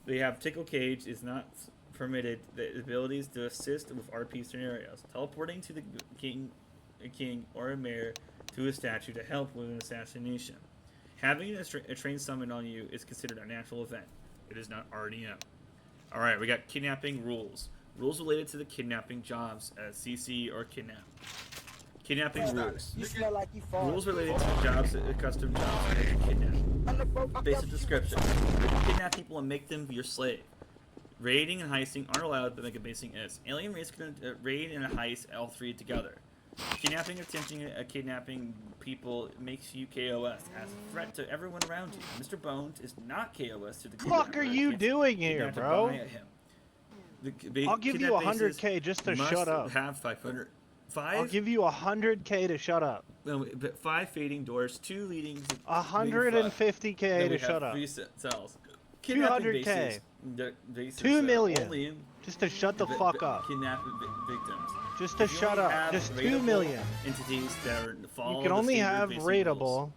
They have Tickle Cage is not permitted the abilities to assist with RP scenarios. Teleporting to the king or a mayor to a statue to help with an assassination. Having a train summoned on you is considered a natural event. It is not RDM. Alright, we got kidnapping rules. Rules related to the kidnapping jobs as CC or kidnap. Kidnapping rules. Rules related to jobs, custom jobs that you kidnap. Basic description. Kidnap people and make them your slave. Raiding and heisting aren't allowed, but mega basing is. Alien race can raid and heist all three together. Kidnapping, attempting kidnapping people makes you KOS as a threat to everyone around you. Mr. Bones is not KOS to the kidnapper. What the fuck are you doing here, bro? I'll give you 100K just to shut up. Have 500. I'll give you 100K to shut up. No, but 5 fading doors, 2 leading. 150K to shut up. 3 cells. 200K. 2 million. Just to shut the fuck up. Kidnap victims. Just to shut up. Just 2 million. Entities that are follow you can only have raidable.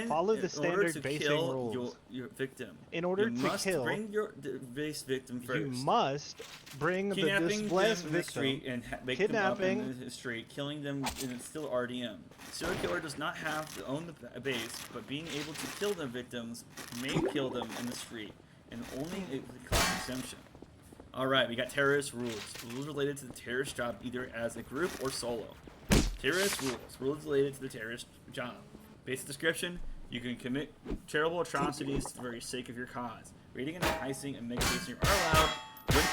Follow the standard basing rules. Your victim. In order to kill, bring your base victim first. You must bring the displaced victim. And make them up in the street, killing them, and it's still RDM. Serial killer does not have to own the base, but being able to kill the victims may kill them in the street, and only cause exemption. Alright, we got terrorist rules. Rules related to the terrorist job either as a group or solo. Terrorist rules. Rules related to the terrorist job. Basic description, you can commit terrible atrocities for the sake of your cause. Raiding and heisting and mega basing are allowed when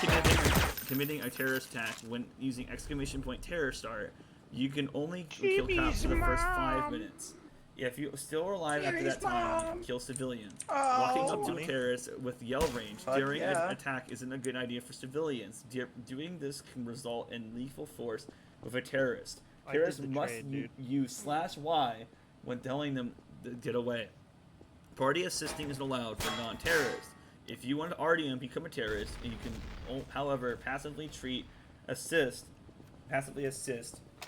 committing a terrorist attack. When using exclamation point terror start, you can only kill cops for the first 5 minutes. If you're still alive after that time, kill civilians. Walking up to a terrorist with yell range during an attack isn't a good idea for civilians. Doing this can result in lethal force with a terrorist. Terrorists must use /Y when telling them to get away. Party assisting isn't allowed for non-terrorists. If you want to RDM, become a terrorist, and you can, however, passively assist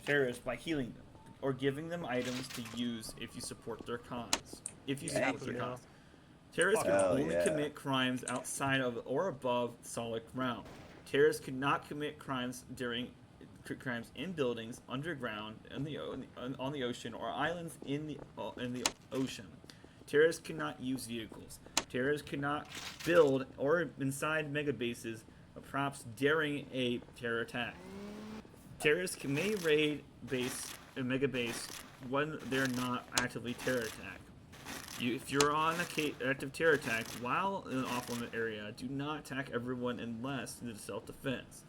terrorists by healing them or giving them items to use if you support their cause. Terrorists can only commit crimes outside of or above solid ground. Terrorists cannot commit crimes in buildings, underground, on the ocean, or islands in the ocean. Terrorists cannot use vehicles. Terrorists cannot build or inside mega bases of props during a terror attack. Terrorists may raid a mega base when they're not actively terror attack. If you're on an active terror attack while in an off-limit area, do not attack everyone unless it's self-defense.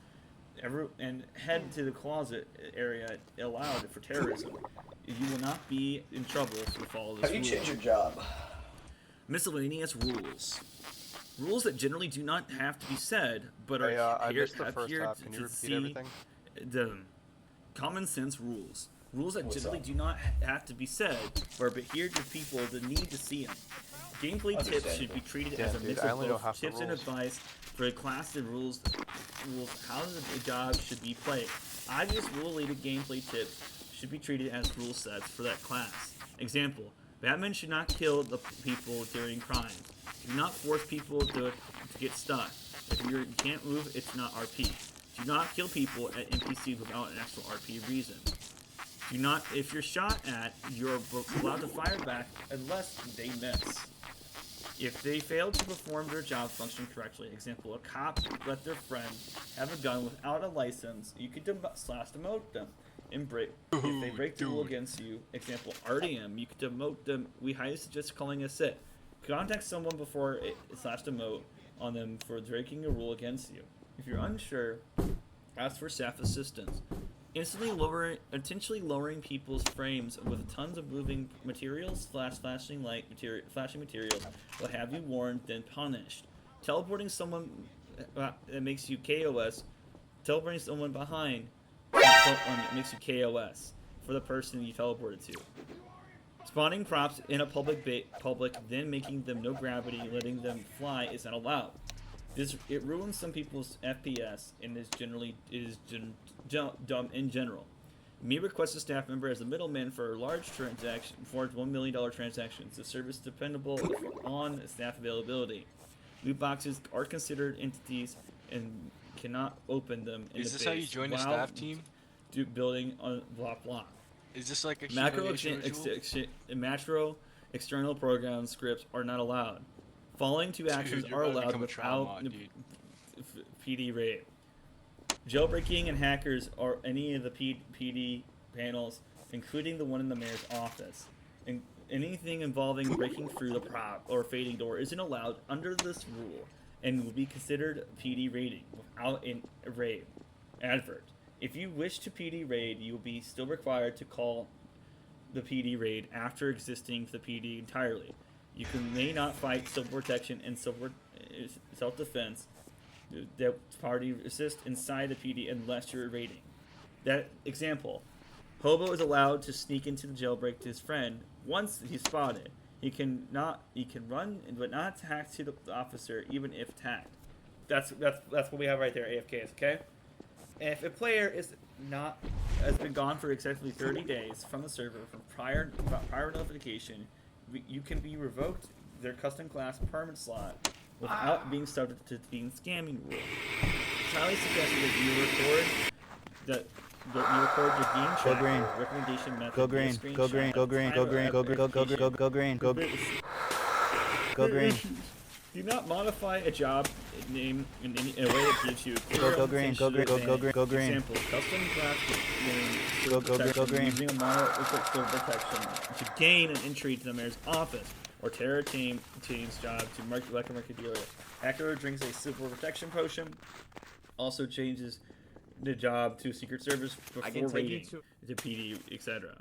And head to the closet area allowed for terrorism. You will not be in trouble if you follow this rule. How do you change your job? Miscellaneous rules. Rules that generally do not have to be said, but are here to see the common sense rules. Rules that generally do not have to be said, but are here to people that need to see them. Gameplay tips should be treated as a mix of both tips and advice for a class of rules how the job should be played. Obvious rule-related gameplay tips should be treated as rule sets for that class. Example, Batman should not kill the people during crimes. Do not force people to get stuck. If you can't move, it's not RP. Do not kill people at NPCs without an actual RP reason. Do not, if you're shot at, you're allowed to fire back unless they miss. If they fail to perform their job function correctly, example, a cop let their friend have a gun without a license, you could slash demote them. If they break the rule against you, example, RDM, you could demote them. We highly suggest calling a sit. Contact someone before slash demote on them for breaking a rule against you. If you're unsure, ask for staff assistance. Intentionally lowering people's frames with tons of moving materials, flashing materials will have you warned, then punished. Teleporting someone that makes you KOS. Teleporting someone behind makes you KOS for the person you teleported to. Spawning props in a public, then making them no gravity, letting them fly is not allowed. It ruins some people's FPS and is dumb in general. You may request a staff member as a middleman for large transaction, for $1 million transactions. The service is dependable on staff availability. Loot boxes are considered entities and cannot open them in Is the this how you join a staff team? Building on blah. Is this like a macro external program scripts are not allowed. Following two actions are allowed without PD raid. Jailbreaking and hackers are any of the PD panels, including the one in the mayor's office. And anything involving breaking through the prop or fading door isn't allowed under this rule and will be considered PD raiding without a raid advert. If you wish to PD raid, you will be still required to call the PD raid after existing the PD entirely. You may not fight self-protection and self-defense that party assist inside the PD unless you're raiding. That example, Hobo is allowed to sneak into the jailbreak to his friend once he's spotted. He can run but not attack to the officer even if attacked. That's what we have right there, AFKs, okay? If a player has been gone for exactly 30 days from the server from prior notification, you can be revoked their custom class permanent slot without being subject to being scamming rule. It's highly suggested that you record your game tracker recommendation method. Go green. Do not modify a job name in a way that gives you go green. Example, custom class name using a mono protection to gain an entry to the mayor's office, or terror team's job to mark a dealer. Hacker drinks a civil protection potion, also changes the job to Secret Service before raiding to PD, etc.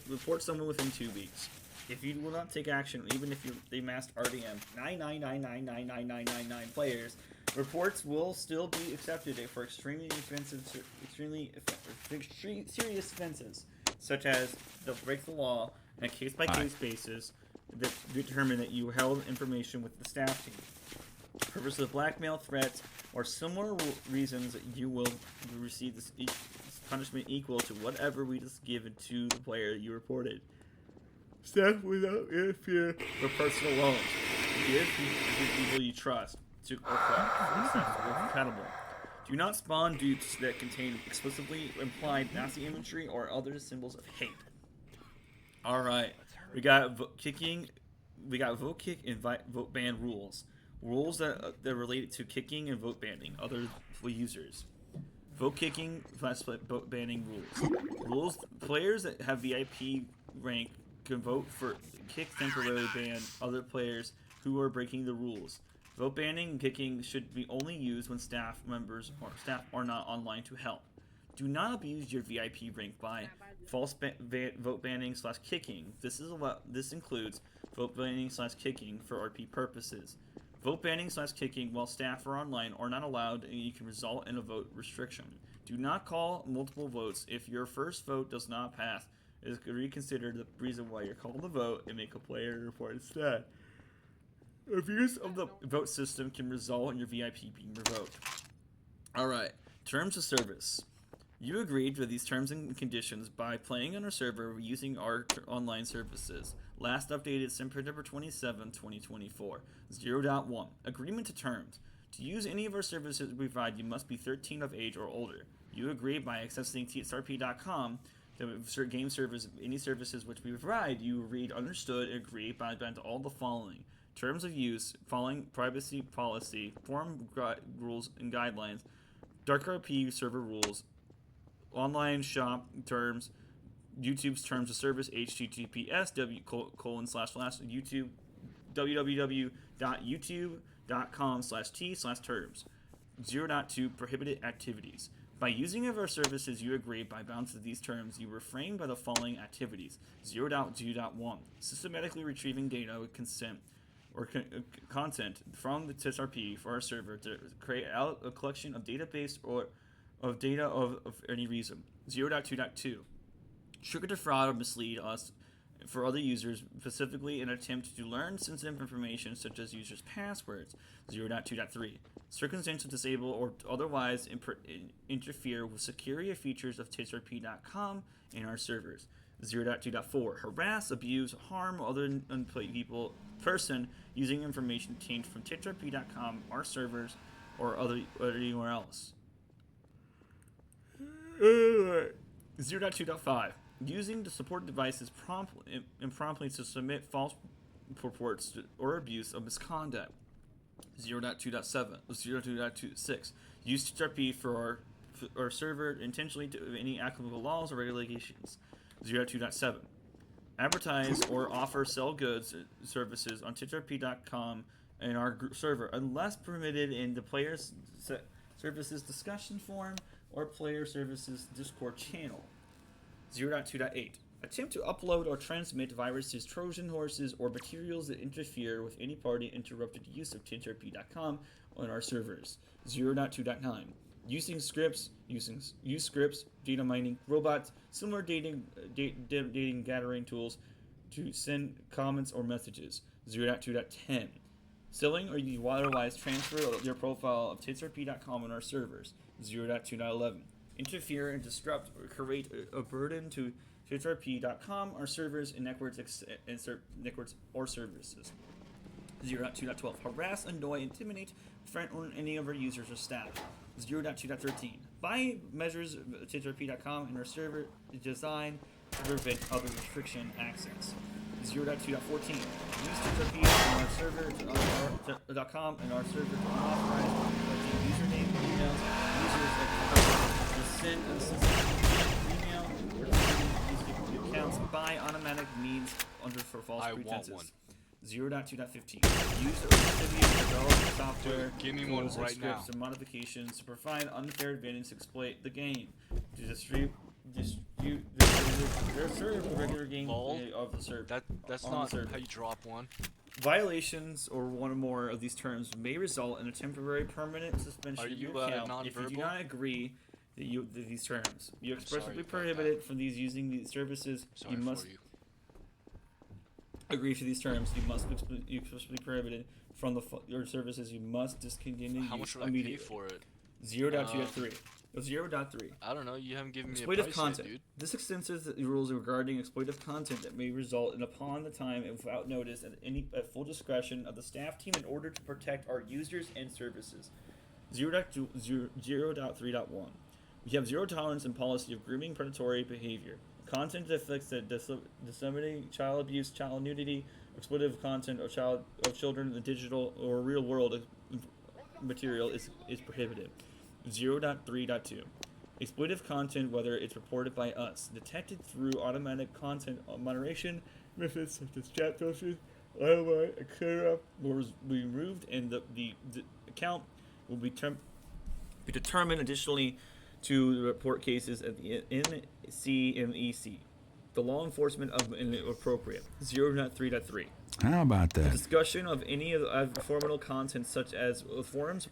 Report someone within 2 weeks. If you will not take action, even if they masked RDM 999999999 players, reports will still be accepted for extremely serious offenses, such as they'll break the law on a case-by-case basis that determine that you held information with the staff team. Purpose of blackmail, threats, or similar reasons, you will receive this punishment equal to whatever we just given to the player you reported. Staff without interfere for personal loans. Give people you trust to compatible. Do not spawn dupes that contain explicitly implied Nazi imagery or other symbols of hate. All right, we got vote kick and vote ban rules. Rules that are related to kicking and vote banning other users. Vote kicking / vote banning rules. Players that have VIP rank can vote for kick, temporarily ban other players who are breaking the rules. Vote banning and kicking should be only used when staff members or staff are not online to help. Do not abuse your VIP rank by false vote banning / kicking. This includes vote banning / kicking for RP purposes. Vote banning / kicking while staff are online are not allowed, and you can result in a vote restriction. Do not call multiple votes. If your first vote does not pass, it is reconsider the reason why you're called the vote and make a player report instead. Abuse of the vote system can result in your VIP being revoked. Alright, terms of service. You agreed to these terms and conditions by playing on our server using our online services. Last updated September 27, 2024. 0.1. Agreement to terms. To use any of our services we provide, you must be 13 of age or older. You agree by accessing TitsRP.com to game service, any services which we provide. You read, understood, and agree by all the following. Terms of use, following privacy policy, forum rules and guidelines, TitsRP server rules, online shop terms, YouTube's terms of service, https YouTube www.youtube.com/t/terms. 0.2 Prohibited activities. By using of our services, you agree by bounds to these terms, you refrain by the following activities. 0.2.1 Systematically retrieving data with consent or content from the TitsRP for our server to create out a collection of database or of data of any reason. 0.2.2 Trigger to fraud or mislead us for other users, specifically in an attempt to learn sensitive information such as users' passwords. 0.2.3 Circumstantial disable or otherwise interfere with security features of TitsRP.com and our servers. 0.2.4 Harass, abuse, harm other person using information obtained from TitsRP.com, our servers, or anywhere else. 0.2.5 Using the support devices promptly to submit false reports or abuse of misconduct. 0.2.7 0.2.26 Use TitsRP for our server intentionally to any applicable laws or regulations. 0.2.7 Advertise or sell goods services on TitsRP.com and our server unless permitted in the player's services discussion forum or player services Discord channel. 0.2.8 Attempt to upload or transmit viruses, Trojan horses, or materials that interfere with any party interrupted use of TitsRP.com on our servers. 0.2.9 Using scripts, data mining, robots, similar dating gathering tools to send comments or messages. 0.2.10 Selling or you otherwise transfer your profile of TitsRP.com on our servers. 0.2.11 Interfere and disrupt or create a burden to TitsRP.com, our servers, and networks or services. 0.2.12 Harass, annoy, intimidate, threaten any of our users or staff. 0.2.13 By measures of TitsRP.com and our server is designed to prevent other restriction access. 0.2.14 Use TitsRP on our server .com and our server to unauthorized username, emails, users to send email or accounts by automatic means for false pretenses. 0.2.15 Use or develop software, give me one right scripts, now. or modifications to provide unfair advantage to exploit the game. To distribute the regular game of the server. That's on not the server. how you drop one. Violations or one or more of these terms may result in a temporary permanent suspension Are of your you, account if you do not agree that these terms. You expressly prohibited from these using these services. You must agree to these terms. You must be expressly prohibited from your services. You must discontinue How much would I pay for it? 0.2.3 0.3 I don't know. You haven't given me a Exploitive price content. yet, dude. This extends the rules regarding exploitive content that may result in upon the time and without notice at full discretion of the staff team in order to protect our users and services. 0.3.1 We have zero tolerance and policy of grooming predatory behavior. Content that affects the disseminating child abuse, child nudity, exploitive content of children in the digital or real world material is prohibited. 0.3.2 Exploitive content, whether it's reported by us, detected through automatic content moderation methods such as chat filters, and clear up, will be removed, and the account will be determined additionally to report cases at the NCMEC. The law enforcement of inappropriate. 0.3.3 How about The that? discussion of any of the formal content such as forums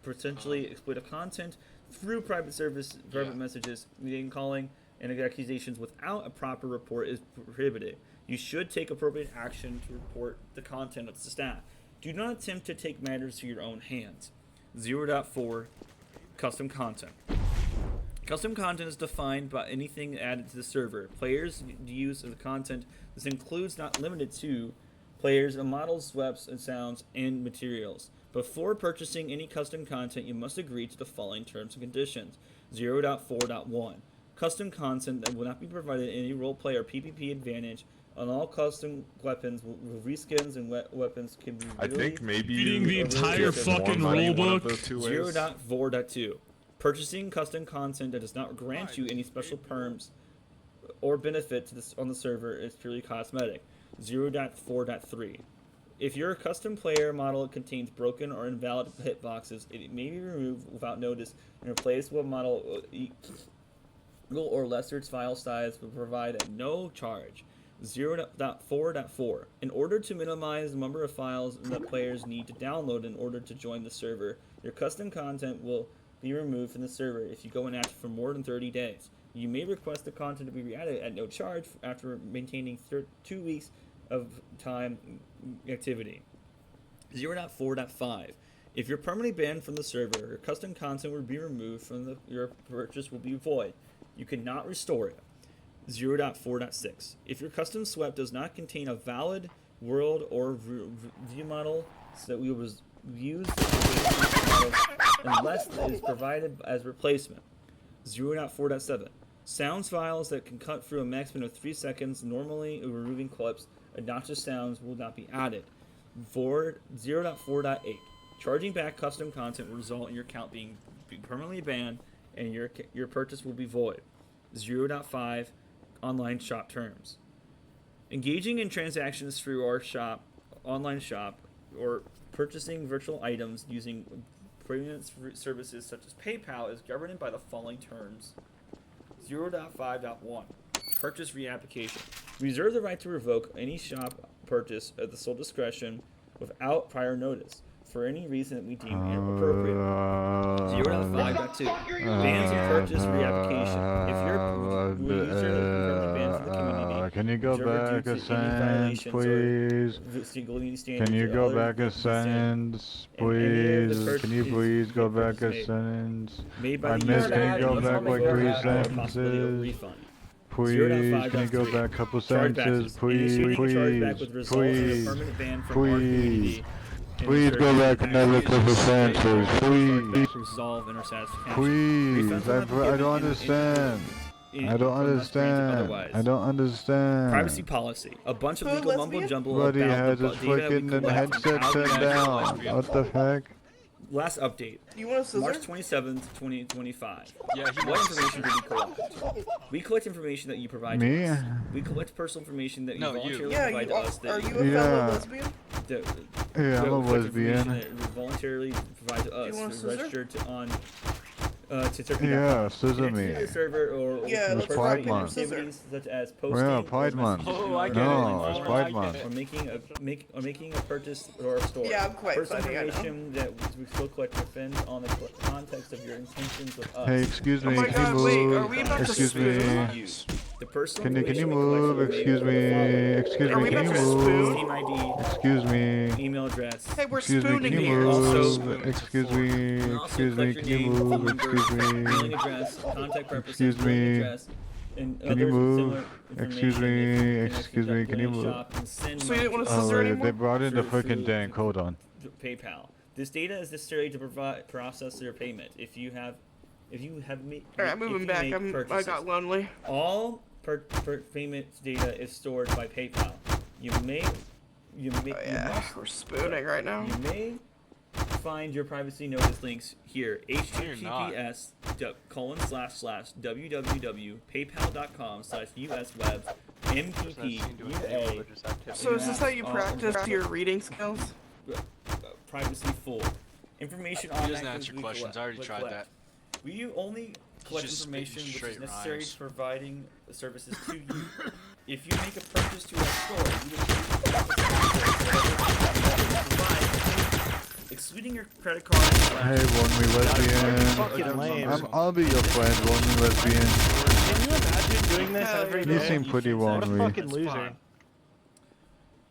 potentially exploitive content through private messages, name calling, and accusations without a proper report is prohibited. You should take appropriate action to report the content of the staff. Do not attempt to take matters to your own hands. 0.4 Custom content. Custom content is defined by anything added to the server. Players' use of the content. This includes, not limited to, players and models, sweeps, and sounds, and materials. Before purchasing any custom content, you must agree to the following terms and conditions. 0.4.1. Custom content that will not be provided any roleplay or PvP advantage on all custom weapons, reskins, and weapons can be I think maybe Reading the entire fucking rulebook. 0.4.2. Purchasing custom content that does not grant you any special perms or benefit to this on the server is purely cosmetic. 0.4.3. If your custom player model contains broken or invalid hitboxes, it may be removed without notice and replaced with a model equal or lesser file size will provide at no charge. 0.4.4. In order to minimize the number of files that players need to download in order to join the server, your custom content will be removed from the server if you go inactive for more than 30 days. You may request the content to be re-added at no charge after maintaining 2 weeks of time activity. 0.4.5. If you're permanently banned from the server, your custom content will be removed from your purchase will be void. You cannot restore it. 0.4.6. If your custom sweep does not contain a valid world or view model that we will use unless it is provided as replacement. 0.4.7. Sounds files that can cut through a maximum of 3 seconds, normally removing clips, obnoxious sounds will not be added. 0.4.8. Charging back custom content will result in your account being permanently banned and your purchase will be void. 0.5. Online shop terms. Engaging in transactions through our online shop, or purchasing virtual items using premium services such as PayPal is governed by the following terms. 0.5.1. Purchase reapplication. Reserve the right to revoke any shop purchase at the sole discretion without prior notice for any reason that we deem inappropriate. 0.5.2. Bans and purchase reapplication. If you're a user currently banned from the community, can you go back a sentence, please? Can you go back a sentence, please? Can you please go back a sentence? I missed. Can you go back like 3 sentences? Please, can you go back a couple sentences? Please, please, please. Please go back another couple sentences, please. Resolve intersatisfaction. Please, I don't understand. I don't understand. I don't understand. Privacy policy. A bunch of legal mumbo jumbo about Buddy has his fucking headset set down. What the heck? Last update. You want a March 27th, 2025. Yeah, What information do we collect? We collect information that you provide to us. We collect personal information that you voluntarily provide to us. Are you a fellow lesbian? Yeah, I'm a lesbian. That you voluntarily provide to us. Registered on TitsRP. Yeah, scissor me. Server or let's Pride Month. activities such as posting. Yeah, Pride Month. Oh, I get No, it. it's Pride Month. Or making a purchase or a store. Yeah, I'm quite Personal funny, I know. information that we still collect depends on the context of your intentions with us. Hey, excuse me, my can God, you wait, move? are we about to Excuse me. The personal Can you information we move? collect Excuse me. Excuse Are me, we can you about to move? spoon? Steam ID, Excuse me. email address. Hey, we're Excuse me, spooning can you here. move? Excuse me, Also excuse me, collect can your you name, phone move? number, Excuse mailing me. address, contact purposes, Excuse mailing me. address, and Can you other move? similar Excuse information me, that you excuse me, can you move? shop and send So you didn't want to Oh, scissor wait, anymore? they brought in the Through- freaking dank. Hold on. PayPal. This data is necessary to process your payment. If you have Alright, I'm moving back. I got lonely. all payment data is stored by PayPal. You We're spooning right now. You may find your privacy notice links here. https://www.paypal.com/uswebs/mppua. So is this how you practice your reading skills? Privacy full. Information on He doesn't answer questions. I already tried that. We only collect just information spitting which is straight necessary rhymes. to providing the services to you. If you make a purchase to our store, you will provide, excluding your credit card. Hey, lonely Fucking lesbian. lame. I'll be your friend, lonely lesbian. Can you imagine doing this every You day? seem pretty What a lonely. fucking loser.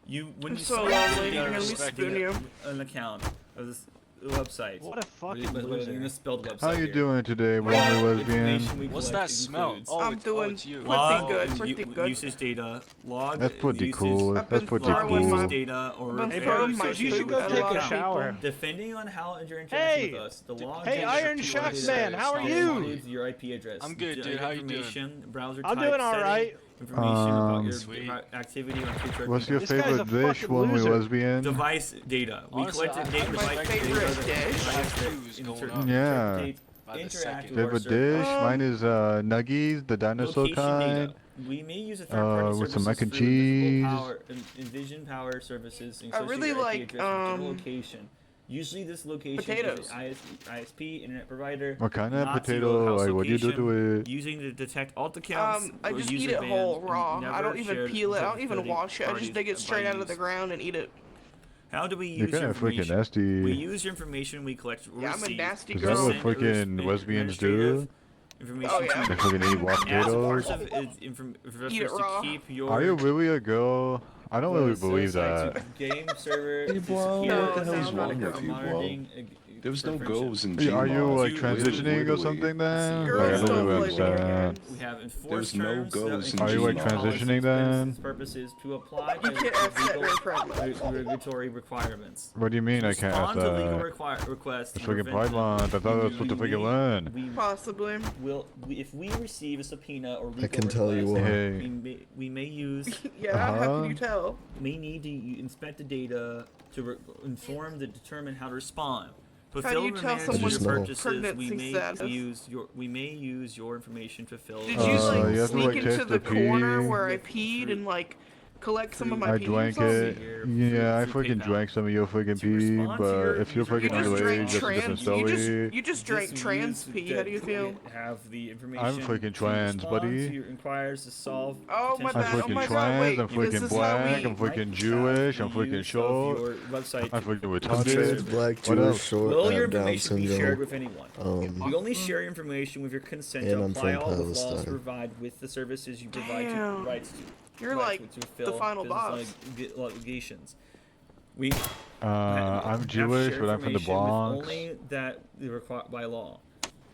When I'm you so sign up lonely. for I'm gonna data spoon you. an account of this website. What a fucking But loser. in a spelled website. How you here. doing today, lonely lesbian? Information we What's collect that smell? includes Oh, I'm it's, doing it's you. log pretty good. usage data, log That's pretty usage, cool. I've That's been pretty log throwing cool. my- usage data or I've been repair throwing my associated You should with go your take a account. shower. Depending on how your interaction Hey! with us, the log Hey, data Iron to Shack us Man, how are includes you? your IP address. I'm good, the dude. How you doing? information, browser I'm type, doing all setting, right. information about your Sweet. activity on TitsRP. What's your This guy's favorite a dish, fucking lonely loser. lesbian? Device data. We Honestly, collect I- data. my favorite dish. Yeah. By the second. Favorite dish? Mine is nuggies, the dinosaur Location kind. data. We may use a third-party with some services mac and through Invisible cheese. Power, Envision Power Services, and I really associate your like, IP address with the location. Usually, this location potatoes. is an ISP, internet provider. What kind of not potato? single house Like, what do you do location, to it? Using to detect alt accounts. I or just user eat it bans, whole and raw. never I don't even shared peel it. I with don't even third wash it. I just parties dig it by straight out of the use. ground and eat it. How do we You're use kind of freaking information? nasty. We use your information we collect or Yeah, I'm a receive. nasty Is that what girl. freaking lesbians do? Information Oh, yeah. They fucking eat raw As potatoes? part of its reference Eat it to raw. keep your Are you really a girl? I don't really believe website that. to game server to bro, secure what the hell is for wrong with you, bro? monitoring, There was no for goals in Are you Gmod. like transitioning or something then? Girls Like, I don't don't really play video understand. games. We have enforced There's no terms goals that in Are you like Gmod. transitioning then? Purposes to apply You can't have set legal requirements. regulatory requirements. What do you mean I can't have Respond to legal that? requests. It's to freaking prevent Pride Month. I thought I was supposed to freaking learn. Possibly. If we receive a subpoena or legal can tell you request, what. Hey. we may use Yeah, how Uh-huh. can you tell? may need to inspect the data to inform to determine how to respond. How do Fulfill you and tell manage someone's your purchases. pregnancy status? We may use your information to fulfill. Did Uh, you you like have to, sneak like, into taste the the pee. corner where I peed and like collect some of my I pee? drank or it. something? Yeah, I through freaking PayPal. drank some of your freaking To pee, respond to but your if you're user freaking You just drank underage, that's a different trans. story. You just drank trans pee. How do you feel? Have the information. I'm freaking to trans, respond buddy. To your inquiries to solve. Oh, my potential I'm bad. Oh freaking my God, trans, wait, I'm this freaking is how black, we- I'm freaking Jewish, I'm the freaking use of short, your website I'm to- freaking I'm retarded. trans, black, What Jewish, else? short, Will I your have Down information be syndrome. shared with anyone? We only share your information with your consent And to I'm apply from all the laws Palestine. provide with the services you provide to Damn. rights to. You're rights like to the fulfill final business boss. obligations. We I'm have to Jewish, share but I'm from the information with Bronx. Only that is required by law.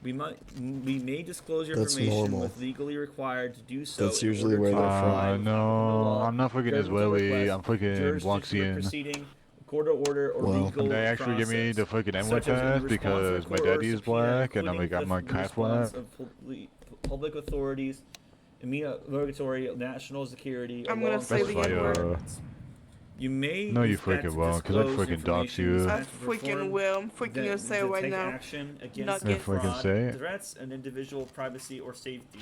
We may disclose your That's information normal. with legally required to do so. That's in usually order where to they're comply from. with the No, law. I'm not freaking Governmental Israeli, request, I'm freaking jurisdiction of Bloxian. proceeding, court of order, or Well, legal They actually give me the process, freaking N-word such as in test response to because a my court or daddy is subpoena, black and I'm including like, I'm the half black. response of public authorities, regulatory, national security, or I'm gonna law say the enforcement N-word. requirements. You may No, you inspect, freaking won't, 'cause I'd disclose freaking dox information you. I that's freaking performed will. I'm freaking gonna say it right take now. action against Nugget. Yeah, freaking fraud, say it. threats, and individual privacy or safety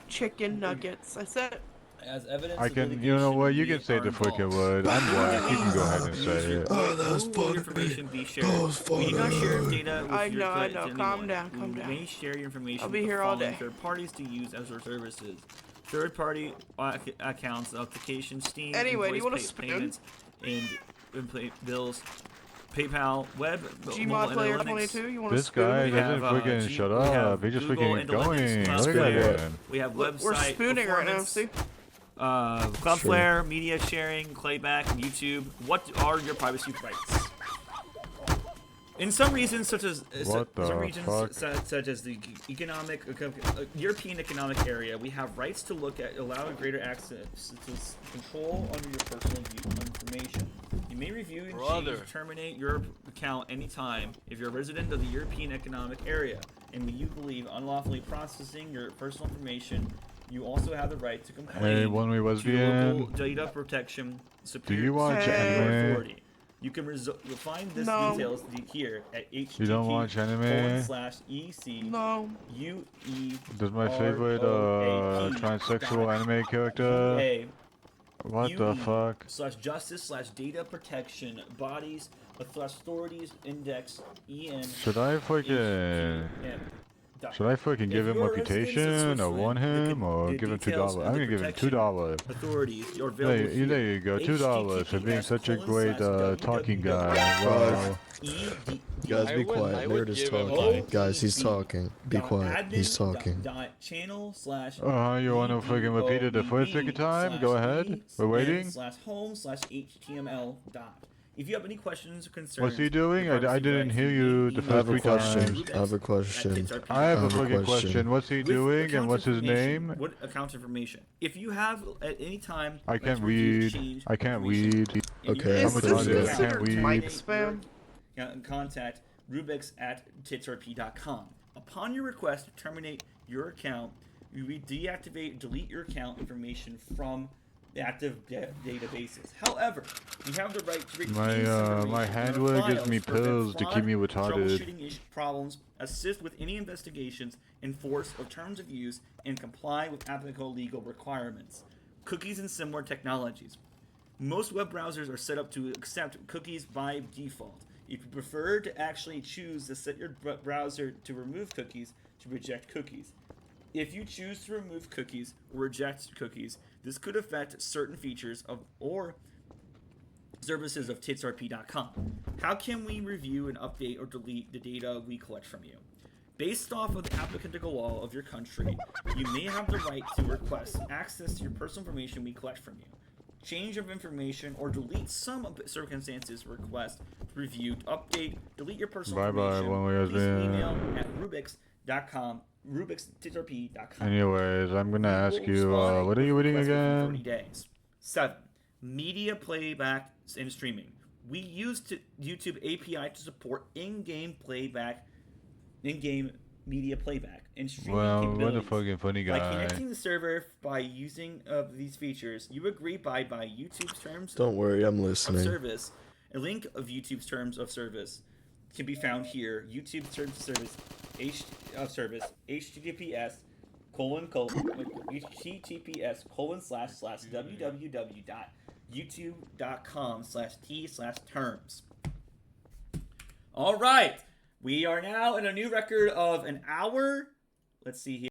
Chicken nuggets. I said it. as evidence. I of can, litigation you know what, you we can say are the freaking involved. word. I'm black, you can go ahead and say it. Oh, that was Who will funny. your information be shared? That was We do not funny. share data with I your know, I clients know. to Calm anyone. down, calm We down. may share your information I'll be with here the all following day. third parties to use as our services. Third-party accounts, applications, Steam, Anyway, do you want a invoice spoon? payments, and bills, PayPal, web, Gmod mobile player analytics. 22. You want a This spoon? guy We doesn't have, freaking G- shut we have up, he just Google freaking going. Analytics, Look at Cloudflare. that. We have We're website spooning right now. performance, See? Cloudflare, media sharing, playback, YouTube. What are your privacy rights? In some regions, such as What the some regions fuck? such as the European Economic Area, we have rights to look at, allow greater access to control under your personal information. You may review and Brother. change, terminate your account anytime if you're a resident of the European Economic Area and you believe unlawfully processing your personal information. You also have the right to complain Hey, when we was to local being, data protection you watch anime? anime? You can find this No. details here at http://ec. You don't watch anime? No. Does my favorite transsexual anime character? What the fuck? /justice/data protection bodies authorities index en. Should I freaking give him reputation or warn him or give him $2? I'm gonna give him $2. Authorities, your There you go, $2 for being such a great talking guy. Wow. Guys, be quiet. Nerd is talking. Guys, he's talking. Be quiet. He's talking. You wanna freaking repeat it the first second time? Go ahead. We're waiting. /home/html. If you have any questions or concerns, What's he doing? I didn't hear you the first 3 times. I have a question. I have a fucking question. What's he doing and what's his name? What account information? If you have at any time, I can't read. I can't read. Okay, Is I'm this retarded. I considered can't read. mic spam? Contact Rubix@TitsRP.com. Upon your request to terminate your account, you deactivate, delete your account information from the active databases. However, you have the right to retain My handler gives me pills to keep me retarded. Troubleshooting problems, assist with any investigations, enforce of terms of use, and comply with applicable legal requirements. Cookies and similar technologies. Most web browsers are set up to accept cookies by default. If you prefer to actually choose to set your browser to remove cookies, to reject cookies. If you choose to remove cookies or reject cookies, this could affect certain features of or services of TitsRP.com. How can we review and update or delete the data we collect from you? Based off of the applicable law of your country, you may have the right to request access to your personal information we collect from you. Change of information or delete some circumstances request to review, update, delete your personal information. Please email at Rubix.com. TitsRP.com. Anyways, I'm gonna ask you, what are you reading again? 30 days. 7. Media playback and streaming. We use YouTube API to support in-game media playback and streaming Well, capabilities. what a fucking funny guy. By connecting the server by using these features, you agree by YouTube's terms Don't worry, I'm of listening. service. A link of YouTube's terms of service can be found here. YouTube terms of service, https://www.youtube.com/t/terms. All right, we are now in a new record of an hour. Let's see here.